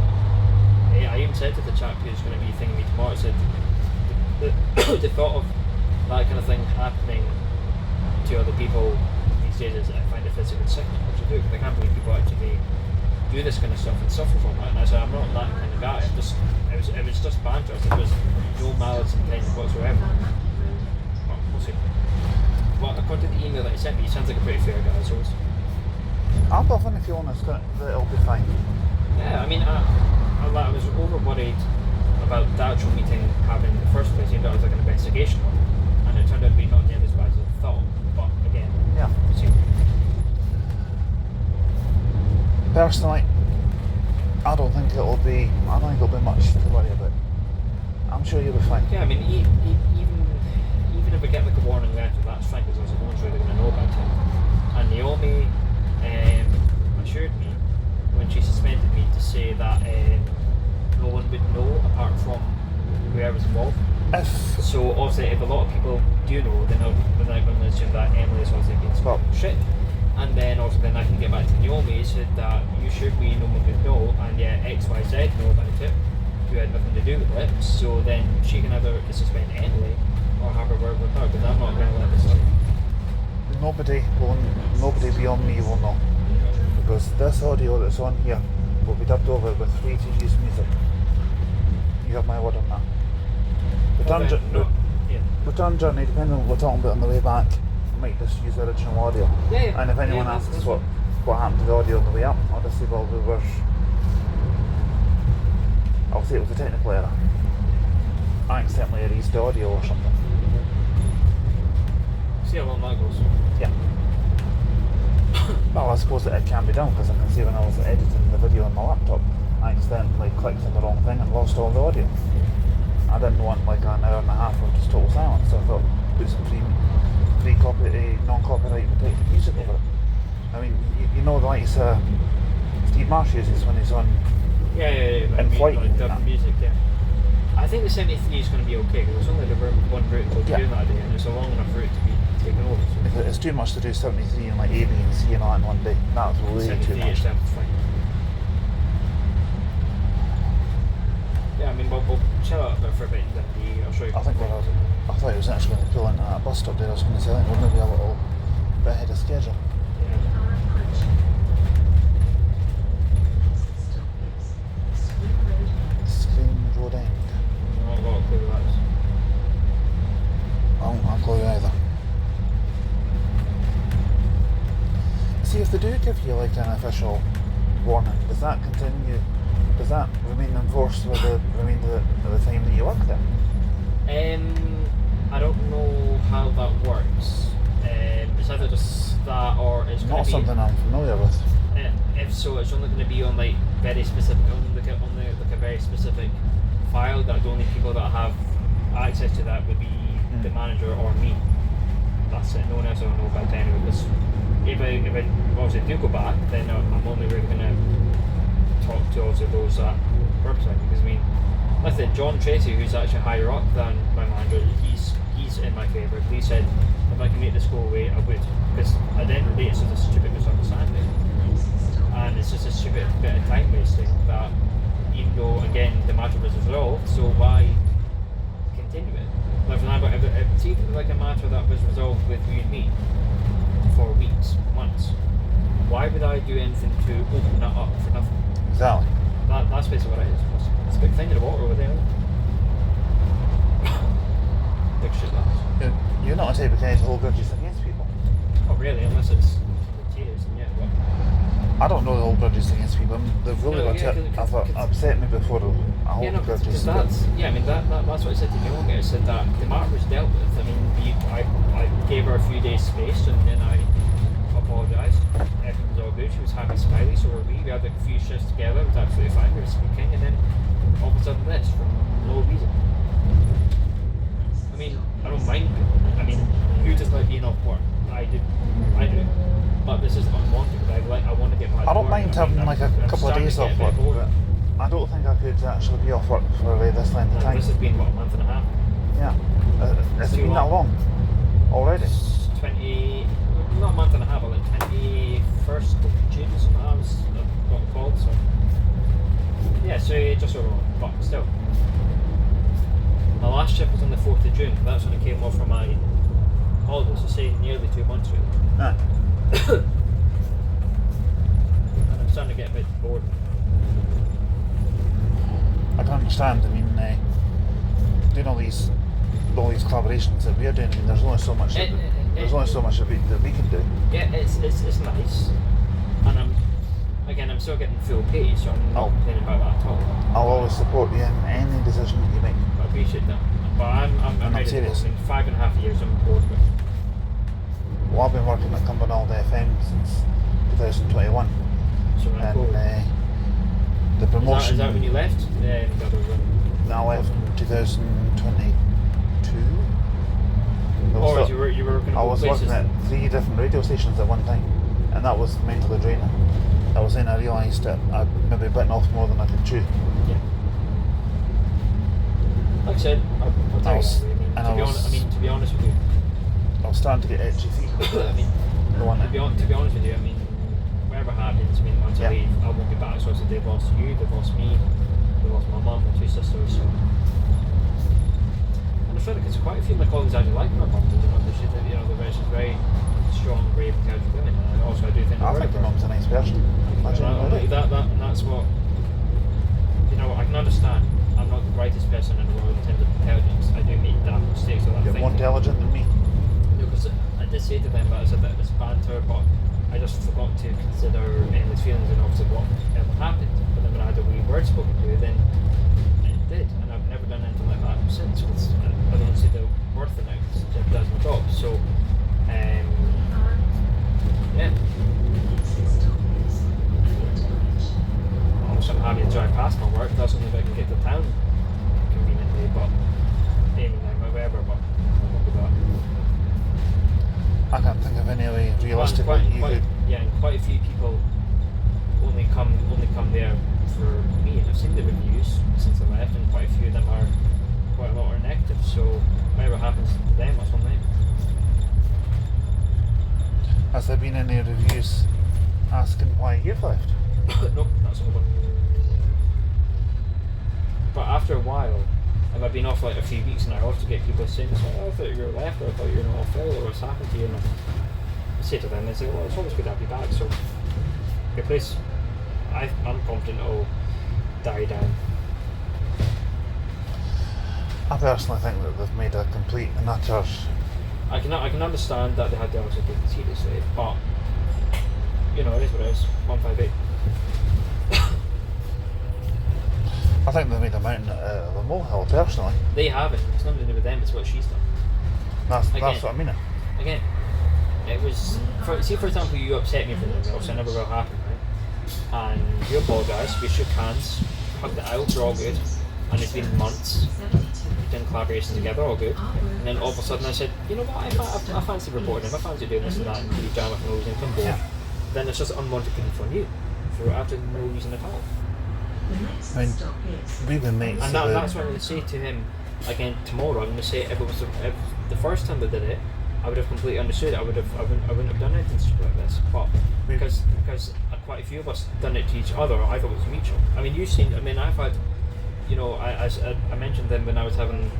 I even said to the chap who's going to be thinking me tomorrow, I said, the thought of that kind of thing happening to other people these days is I find it physically sickening, which I do, because I can't believe people actually do this kind of stuff and suffer from it. And I said, I'm not that kind of guy. It was just banter. There was no malice intended whatsoever. Well, we'll see. But according to the email that he sent me, he sounds like a pretty fair guy, so it's... I'm definitely feeling that it'll be fine. Yeah, I mean, I was over worried about the actual meeting happening in the first place. You know, it was like an investigation one, and it turned out to be not nearly as bad as I thought. But again, Yeah. we'll see. Personally, I don't think it'll be much to worry about. I'm sure you'll be fine. Yeah, I mean, even if we get like a warning letter, that's fine because there's no one's really going to know about it. And Naomi assured me when she suspended me to say that no one would know apart from whoever's involved. So obviously, if a lot of people do know, then they're going to assume that Emily is obviously being Well, shit. And then also then I can get back to Naomi, said that you should we no one would know, and yeah, XYZ know about it, who had nothing to do with it. So then she can either suspend Emily or have her word with her, because I'm not going to let this slide. nobody beyond me will know, because this audio that's on here will be dubbed over with free to use music. You have my word on that. Return journey, depending on what we're talking about on the way back, might just use the original audio. Yeah. And if anyone asks what happened to the audio on the way up, I'll just say, well, I'll say it was a technical error. I accidentally erased the audio or something. See how long that goes. Yeah. Well, I suppose that it can be done, because I can see when I was editing the video on my laptop, I accidentally clicked on the wrong thing and lost all the audio. I didn't want like an hour and a half of just total silence, so I thought put some non-copyright protected music over it. I mean, you know the likes Steve Marsh uses when he's on in flight. Like music, yeah. I think the 73 is going to be okay, because it's only the one route to do that day, and it's a long enough route to be taken over. So. If it's too much to do 73 and like A, B and C and all in one day, that's way too much. Fine. Yeah, I mean, we'll chill out a bit for a bit and then I'll show you. I thought he was actually going to pull into that bus stop there. I was going to say, I think we're maybe a little bit ahead of schedule. if they do give you like an official warning, does that continue? Does that remain enforced for the remainder of the time that you work there? I don't know how that works. It's either just that or it's going Not to be. something I'm familiar with. If so, it's only going to be on like very specific, on like a very specific file. That the only people that have access to that would be the manager or me. That's it. No one else will know about it anyway. Because if I obviously do go back, then I'm only really going to talk to also those that work for me. Because I mean, like I said, John Tracy, who's actually higher up than my manager, he's in my favour. He said if I can make this go away, I would. Because at the end of the day, it's just a stupid misunderstanding. And it's just a stupid bit of time wasting that, even though again the matter was resolved, so why continue it? Like for example, if it's like a matter that was resolved with you and me for weeks, months, why would I do anything to open that up for nothing? Exactly. That's basically what it is. It's a big thing in the water over there. Big shit that. You're not a type of guy to hold grudges against people. Oh really? Unless it's tears and yeah, what? I don't know the hold grudges against people. They've really No, got yeah, have upset me before. I hold grudges. Because that's what I said to Neil. I said that the matter was dealt with. I mean, I gave her a few days space and then I apologised. Everything was all good. She was happy, smiley. So were we. We had like a few shifts together. It was absolutely fine. We were speaking, and then all of a sudden this from no reason. I mean, I don't mind. I mean, who does like being off work? I do. But this is unwanted. I want to get back. I don't to work. mind having like a couple of days off work, but I don't think I could actually be off work for this length of time. This has been what, a month and a half? Yeah. Has it been that long already? 20, not a month and a half, but like 21st of June or something. I got called, so yeah, so just over a month, but still. My last trip was on the 4th of June. That's when I came off from my holidays, so say nearly 2 months really. Nah. And I'm starting to get a bit bored. I can understand. I mean, doing all these collaborations that we're doing. I mean, there's only so much. There's only so much that we can do. Yeah, it's nice, and I'm still getting full pay, so I'm not complaining about that at all. I'll always support you in any decision that you make. I appreciate that, but I'm ready to go. serious. In 5.5 years, I'm bored with it. Well, I've been working at Cumbernauld FM since 2021, So when I go, and the promotion. is that when you left? The other one. I left in 2022. Or you were working I at was places. working at 3 different radio stations at one time, and that was mentally draining. I was then I realised that I'd maybe bitten off more than I could chew. Yeah. Like I said, I'll tell you what, to be honest with you, I was starting to get itchy feet. I mean, to be honest with you, I mean, whatever happens, I mean, once I leave, I won't be back. So they've lost you, they've lost me, they've lost my mum, my 2 sisters. So, and I feel like it's quite a few of my colleagues actually like my mum. She's very strong, brave, intelligent women. And also, I do think I think your mum's a nice person. That's what I can understand. I'm not the brightest person in the world in terms of intelligence. I do make daft mistakes. So You're more intelligent than me. Because I did say to them that it's a bit of this banter, but I just forgot to consider Emily's feelings and obviously what happened. But then when I had a wee word spoken to, then it did, and I've never done anything like that since. Because I don't see the worth in it because it does my job. So, yeah. Also, I'm happy to drive past my work. That's only if I can get to town conveniently, but whatever. But I won't do that. I can't think of any way realistically you could. Yeah, and quite a few people only come there for me. And I've seen the reviews since I left, and quite a few of them are quite a lot are negative. So whatever happens to them, that's on them. Has there been any reviews asking why you've left? Nope, that's over. But after a while, if I've been off like a few weeks and I often get people saying, I thought you were left, or I thought you were not ill, or what's happened to you? And I say to them, they say, well, it's always good to have you back. So your place, I'm confident it'll die down. I personally think that they've made a complete and utter. I can understand that they had to also take it seriously, but you know, it is what it is. 158. I think they made a mountain out of a molehill, personally. They haven't. It's nothing to do with them. It's what she's done. That's Again. what I mean. Again, it was. For example, you upset me for them. Obviously, it never will happen, right? And you apologised. We shook hands, hugged it out. We're all good. And it's been months. We've done collaborations together, all good. And then all of a sudden, I said, you know what? I fancy reporting him. I fancy doing this and that, and really jam up my nose and come board. Yeah. Then it's just unwanted feeling from you, for after no reason at all. I mean, we've been mates. And that's what I'm going to say to him again tomorrow. I'm going to say if the first time they did it, I would have completely understood it. I wouldn't have done anything stupid like this. But because quite a few of us done it to each other, I thought it was mutual. I mean, you've seen. I mean, I've had, you know, I mentioned them when I was having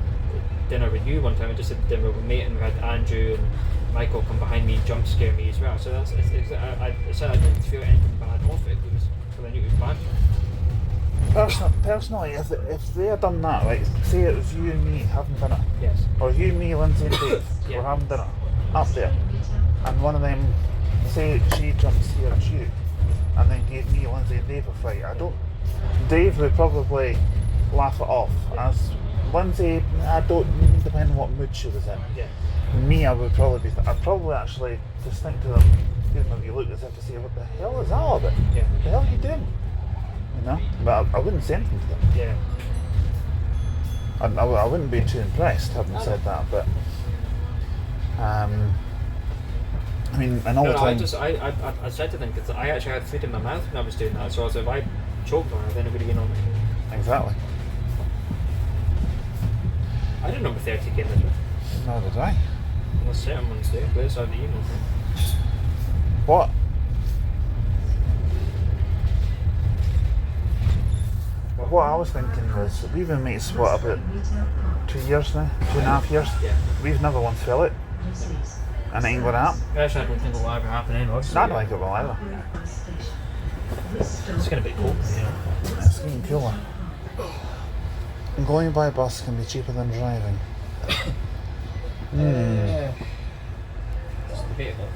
dinner with you one time. I just had dinner with a mate, and we had Andrew and Michael come behind me and jump scare me as well. So I didn't feel anything bad off it. It was because I knew it was bad. Personally, if they had done that, right, say it was you and me having dinner, Yes. or you, me, Lindsay and Dave Yeah. were having dinner up there, and one of them, say she jumps here at you, and then gave me, Lindsay and Dave a fight, Dave would probably laugh it off, as Lindsay, depending on what mood she was in. Yeah. Me, I'd probably actually just think to them, give them a wee look as if to say, what the hell is that all about? Yeah. What the hell are you doing? You know, but I wouldn't say anything to them. Yeah. I wouldn't be too impressed having said that, but I mean, and all the time. I said to them because I actually had food in my mouth when I was doing that, so I was like, if I choked on her, then it would have been on me. Exactly. I didn't number 30 again, this one. Nor did I. Let's say I'm on stage, but let's have the email. What? What I was thinking was, we've been mates, what, about 2 years now? 2.5 years? Yeah. We've never once felt it. And it ain't gonna happen. Actually, I don't think it will ever happen anyway. I don't think it will either. It's going to be cool, you know. It's getting cooler. Going by bus can be cheaper than driving. It's debatable.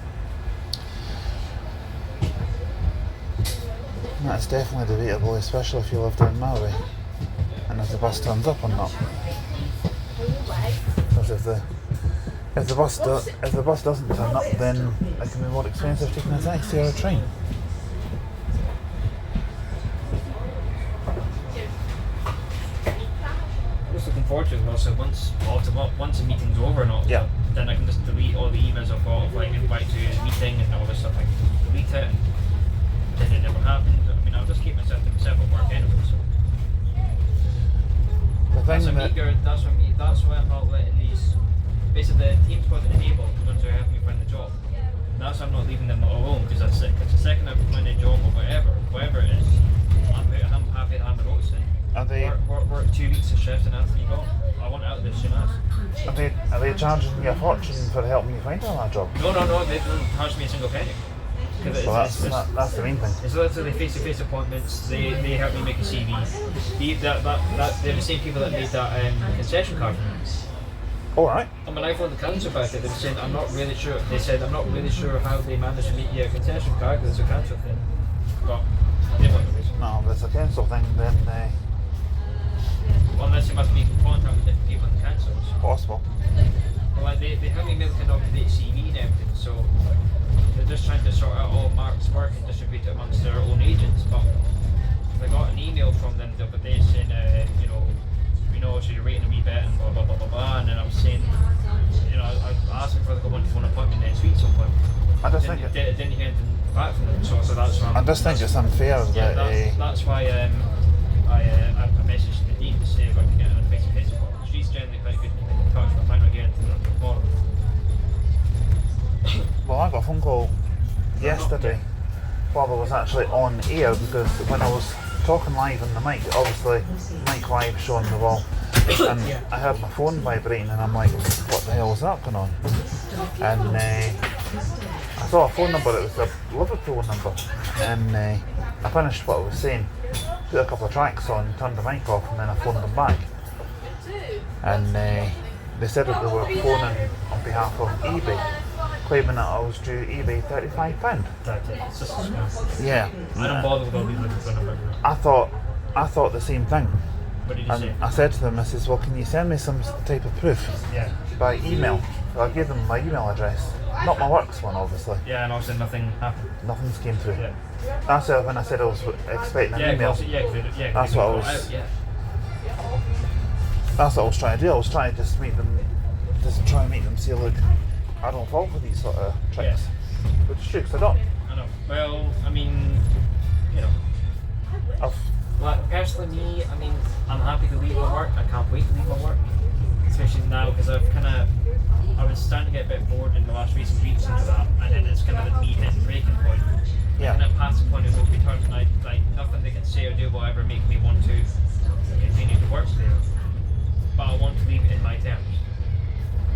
That's definitely debatable, especially if you live down Mallory and if the bus turns up or not. Because if the bus doesn't turn up, then it can be more expensive taking a taxi or a train. I'm just looking forward to it. Also, once the meeting's over and all, Yeah. then I can just delete all the emails I've got of like invite to a meeting and all this stuff. I can just delete it. And then it never happened. I mean, I'll just keep myself to myself at work anyway. So that's why I'm not letting these. Basically, the team's got the table the ones who help me find the job. That's why I'm not leaving them alone, because the second I find a job or whatever it is, I'm happy to have the notice in. Are they Work 2 weeks of shift and after you go. I want out of this soon as. are they charging you a fortune for helping you find that job? No, they don't charge me a single penny. So that's the main thing. It's literally face-to-face appointments. They help me make a CV. They're the same people that made that concession card for me. Alright. And when I phoned the council about it, they were saying I'm not really sure. They said I'm not really sure how they managed to make you a concession card because it's a council thing. But they weren't the reason. No, if it's a council thing, then Unless you must be in contact with different people in the councils. possible. Well, like they have me make an up-to-date CV and everything, so they're just trying to sort out all Mark's work and distribute it amongst their own agents. But I got an email from them the other day saying, we know, so you're waiting a wee bit and blah blah blah blah blah. And then I was saying, I asked them for like a one-to-one appointment next week some point. I just didn't think hear anything back from them, so that's why I just think it's unfair that that's why I messaged the dean to say if I can get a face-to-face appointment. She's generally quite good to keep in touch, but I might not get until tomorrow. well, I got a phone call yesterday while I was actually on air, because when I was talking live on the mic, obviously mic live showing the wall, and I heard my phone vibrating and I'm like, what the hell is that going on? And I saw a phone number, it was a Liverpool number, and I finished what I was saying, put a couple of tracks on, turned the mic off, and then I phoned them back. And they said that they were phoning on behalf of eBay, claiming that I was due eBay £35. That's it. It's just a scam. Yeah. I don't bother with all these little phone numbers. I thought the same thing. What did you say? And I said to them, I says, well, can you send me some type of proof Yeah. by email? So I gave them my email address. Not my works one, obviously. Yeah, and obviously nothing happened. Nothing's came through. Yeah. That's when I said I was expecting an email. That's what I was. That's what I was trying to do. I was trying to just try and make them see, look, I don't fall for these sort of tricks. Which is true, 'cause I don't. I know. Well, I mean, you know. Well, personally, me, I mean, I'm happy to leave my work. I can't wait to leave my work, especially now because I was starting to get a bit bored in the last recent weeks into that, and then it's kind of me hitting breaking point. Yeah. And past the point of no return, and like nothing they can say or do will ever make me want to continue to work there. But I want to leave it in my terms,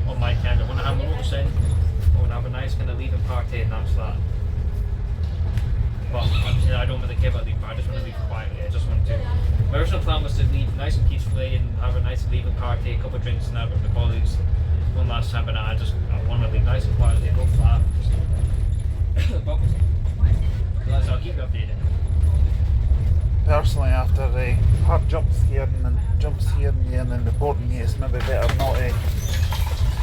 on my terms. I want to have a notice in. I want to have a nice kind of leaving party, and that's that. But I don't really care about leaving. I just want to leave quietly. I just want to. My original plan was to leave nice and peacefully and have a nice leaving party, a couple of drinks and that with the colleagues one last time. But I want to leave nice and quietly, go flat. But I'll keep you updated. Personally, after the hard jump scaring you and then reporting you, it's maybe better not to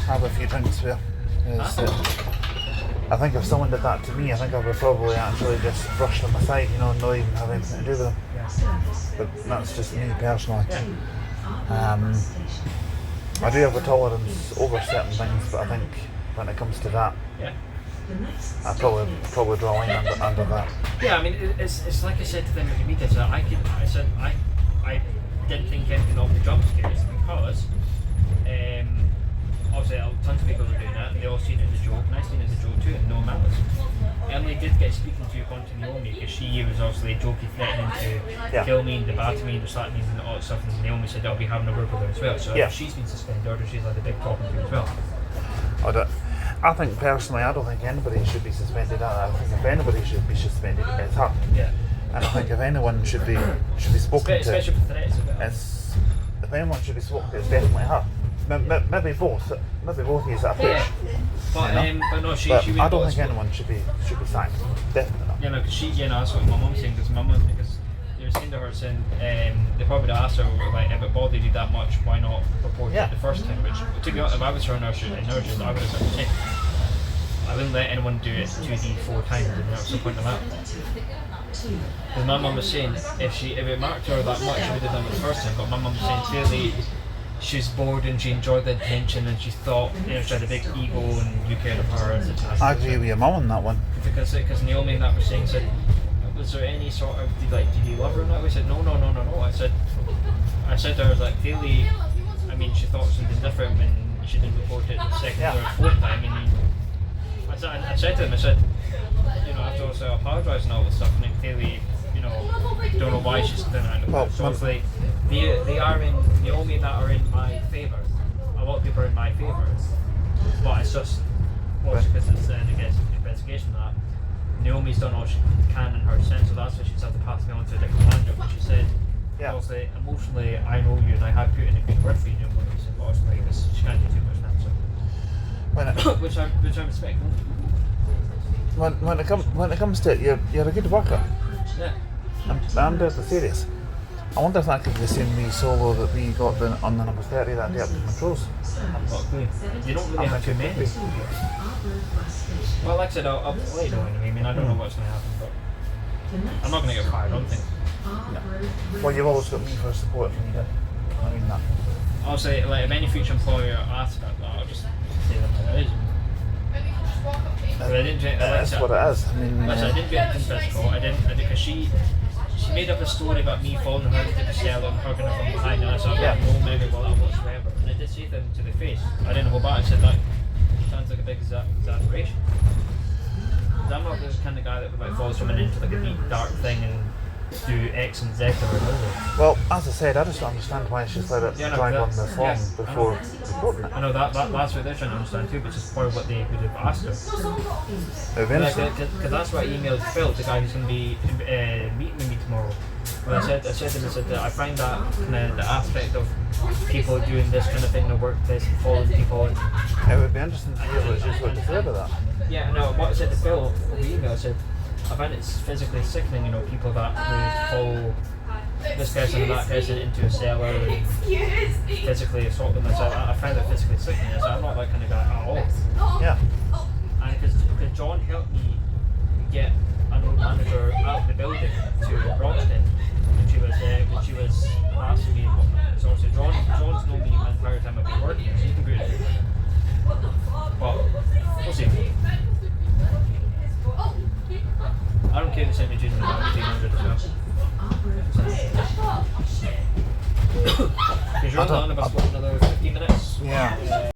have a few drinks with you. I think if someone did that to me, I think I would probably actually just brush them aside, and not even have anything to do with them. Yeah. But that's just me personally. I do have a tolerance over certain things, but I think when it comes to that, I probably draw a line under that. Yeah, I mean, it's like I said to them at the meeting. I didn't think anything of the jump scares because obviously tons of people were doing that and they all seen it as a joke, and I seen it as a joke too, and no malice. Emily did get speaking to Naomi because she was obviously jokey, threatening to kill me and debate me and slap me and all that stuff, and Naomi said I'll be having a word with her as well. So she's been suspended, or she's had a big talking to as well. I think personally, I don't think anybody should be suspended. I think if anybody should be suspended, it's her. Yeah. And I think if anyone should be spoken to, especially for threats as well. If anyone should be spoken to, it's definitely her. Maybe both of you at a push. But no, she but I don't think anyone should be sacked. Definitely not. Yeah, no, because that's what my mum's saying. Because they were saying to her, saying they probably asked her like, if it bothered you that much, why not report it the first time? Which, to be honest, if I was her nurse, I would have said, I wouldn't let anyone do it 2D4 times. And what's the point of that? Because my mum was saying if it marked her that much, she would have done it the first time. But my mum was saying clearly she's bored and she enjoyed the attention and she thought she had a big ego and you cared of her. And I agree with your mum on that one. Because Naomi and that was saying, said, was there any sort of, did you love her and that? We said, no. I said to her, like, clearly, I mean, she thought something different when she didn't report it the second or fourth time. And I said to him, after also apologising and all this stuff, and then clearly, don't know why she's doing it. Well, so it's like, they are in, Naomi and that are in my favour. A lot of people are in my favour. But it's just, because it's an investigation that Naomi's done all she can in her sense, so that's why she's had to pass me on to a different manager. But she said, obviously, emotionally, I know you and I have put in a good word for you, but obviously, she can't do too much now. So. which I respect. When it comes to it, you're a good worker. Yeah. I'm deadly serious. I wonder if that could be the same wee solo that we got on the number 30 that day up to Montrose. I've got a clue. You don't really have too many. Well, like I said, I'll let you know anyway. I mean, I don't know what's going to happen, but I'm not going to get fired, I don't think. No. Well, you've always got me for support if you need it. I mean that. I'll say, like, if any future employer asks about that, I'll just say that it is. That's what it is. I mean, I didn't get anything physical. I didn't, because she made up a story about me following her into the cell and hugging her from behind, and I said, I've got no memory of that whatsoever. And I did say them to the face. I didn't hold back. I said, that sounds like a big exaggeration. Because I'm not the kind of guy that would like follow someone into like a deep dark thing and do X and Z to her. Well, as I said, I just don't understand why she's let it drag on this long before reporting it. I know that's what they're trying to understand too, which is probably what they would have asked her. Eventually. Because that's what I emailed Phil, the guy who's going to be meeting with me tomorrow. Well, I said to him, that I find that kind of the aspect of people doing this kind of thing in the workplace and following people. And, It would be interesting to hear what you say about that. yeah, no, what I said to Phil over the email, I said, I find it's physically sickening, people that who follow this person and that person into a cellar and physically assault them. I find it physically sickening. So I'm not that kind of guy at all. Yeah. And because John helped me get an old manager out of the building to Broxton when she was asking me. So obviously John's known me the entire time I've been working, so you can agree with me. But we'll see. I don't care if they send me choosing the 1800 as well. Because you're on about another 15 minutes. Yeah.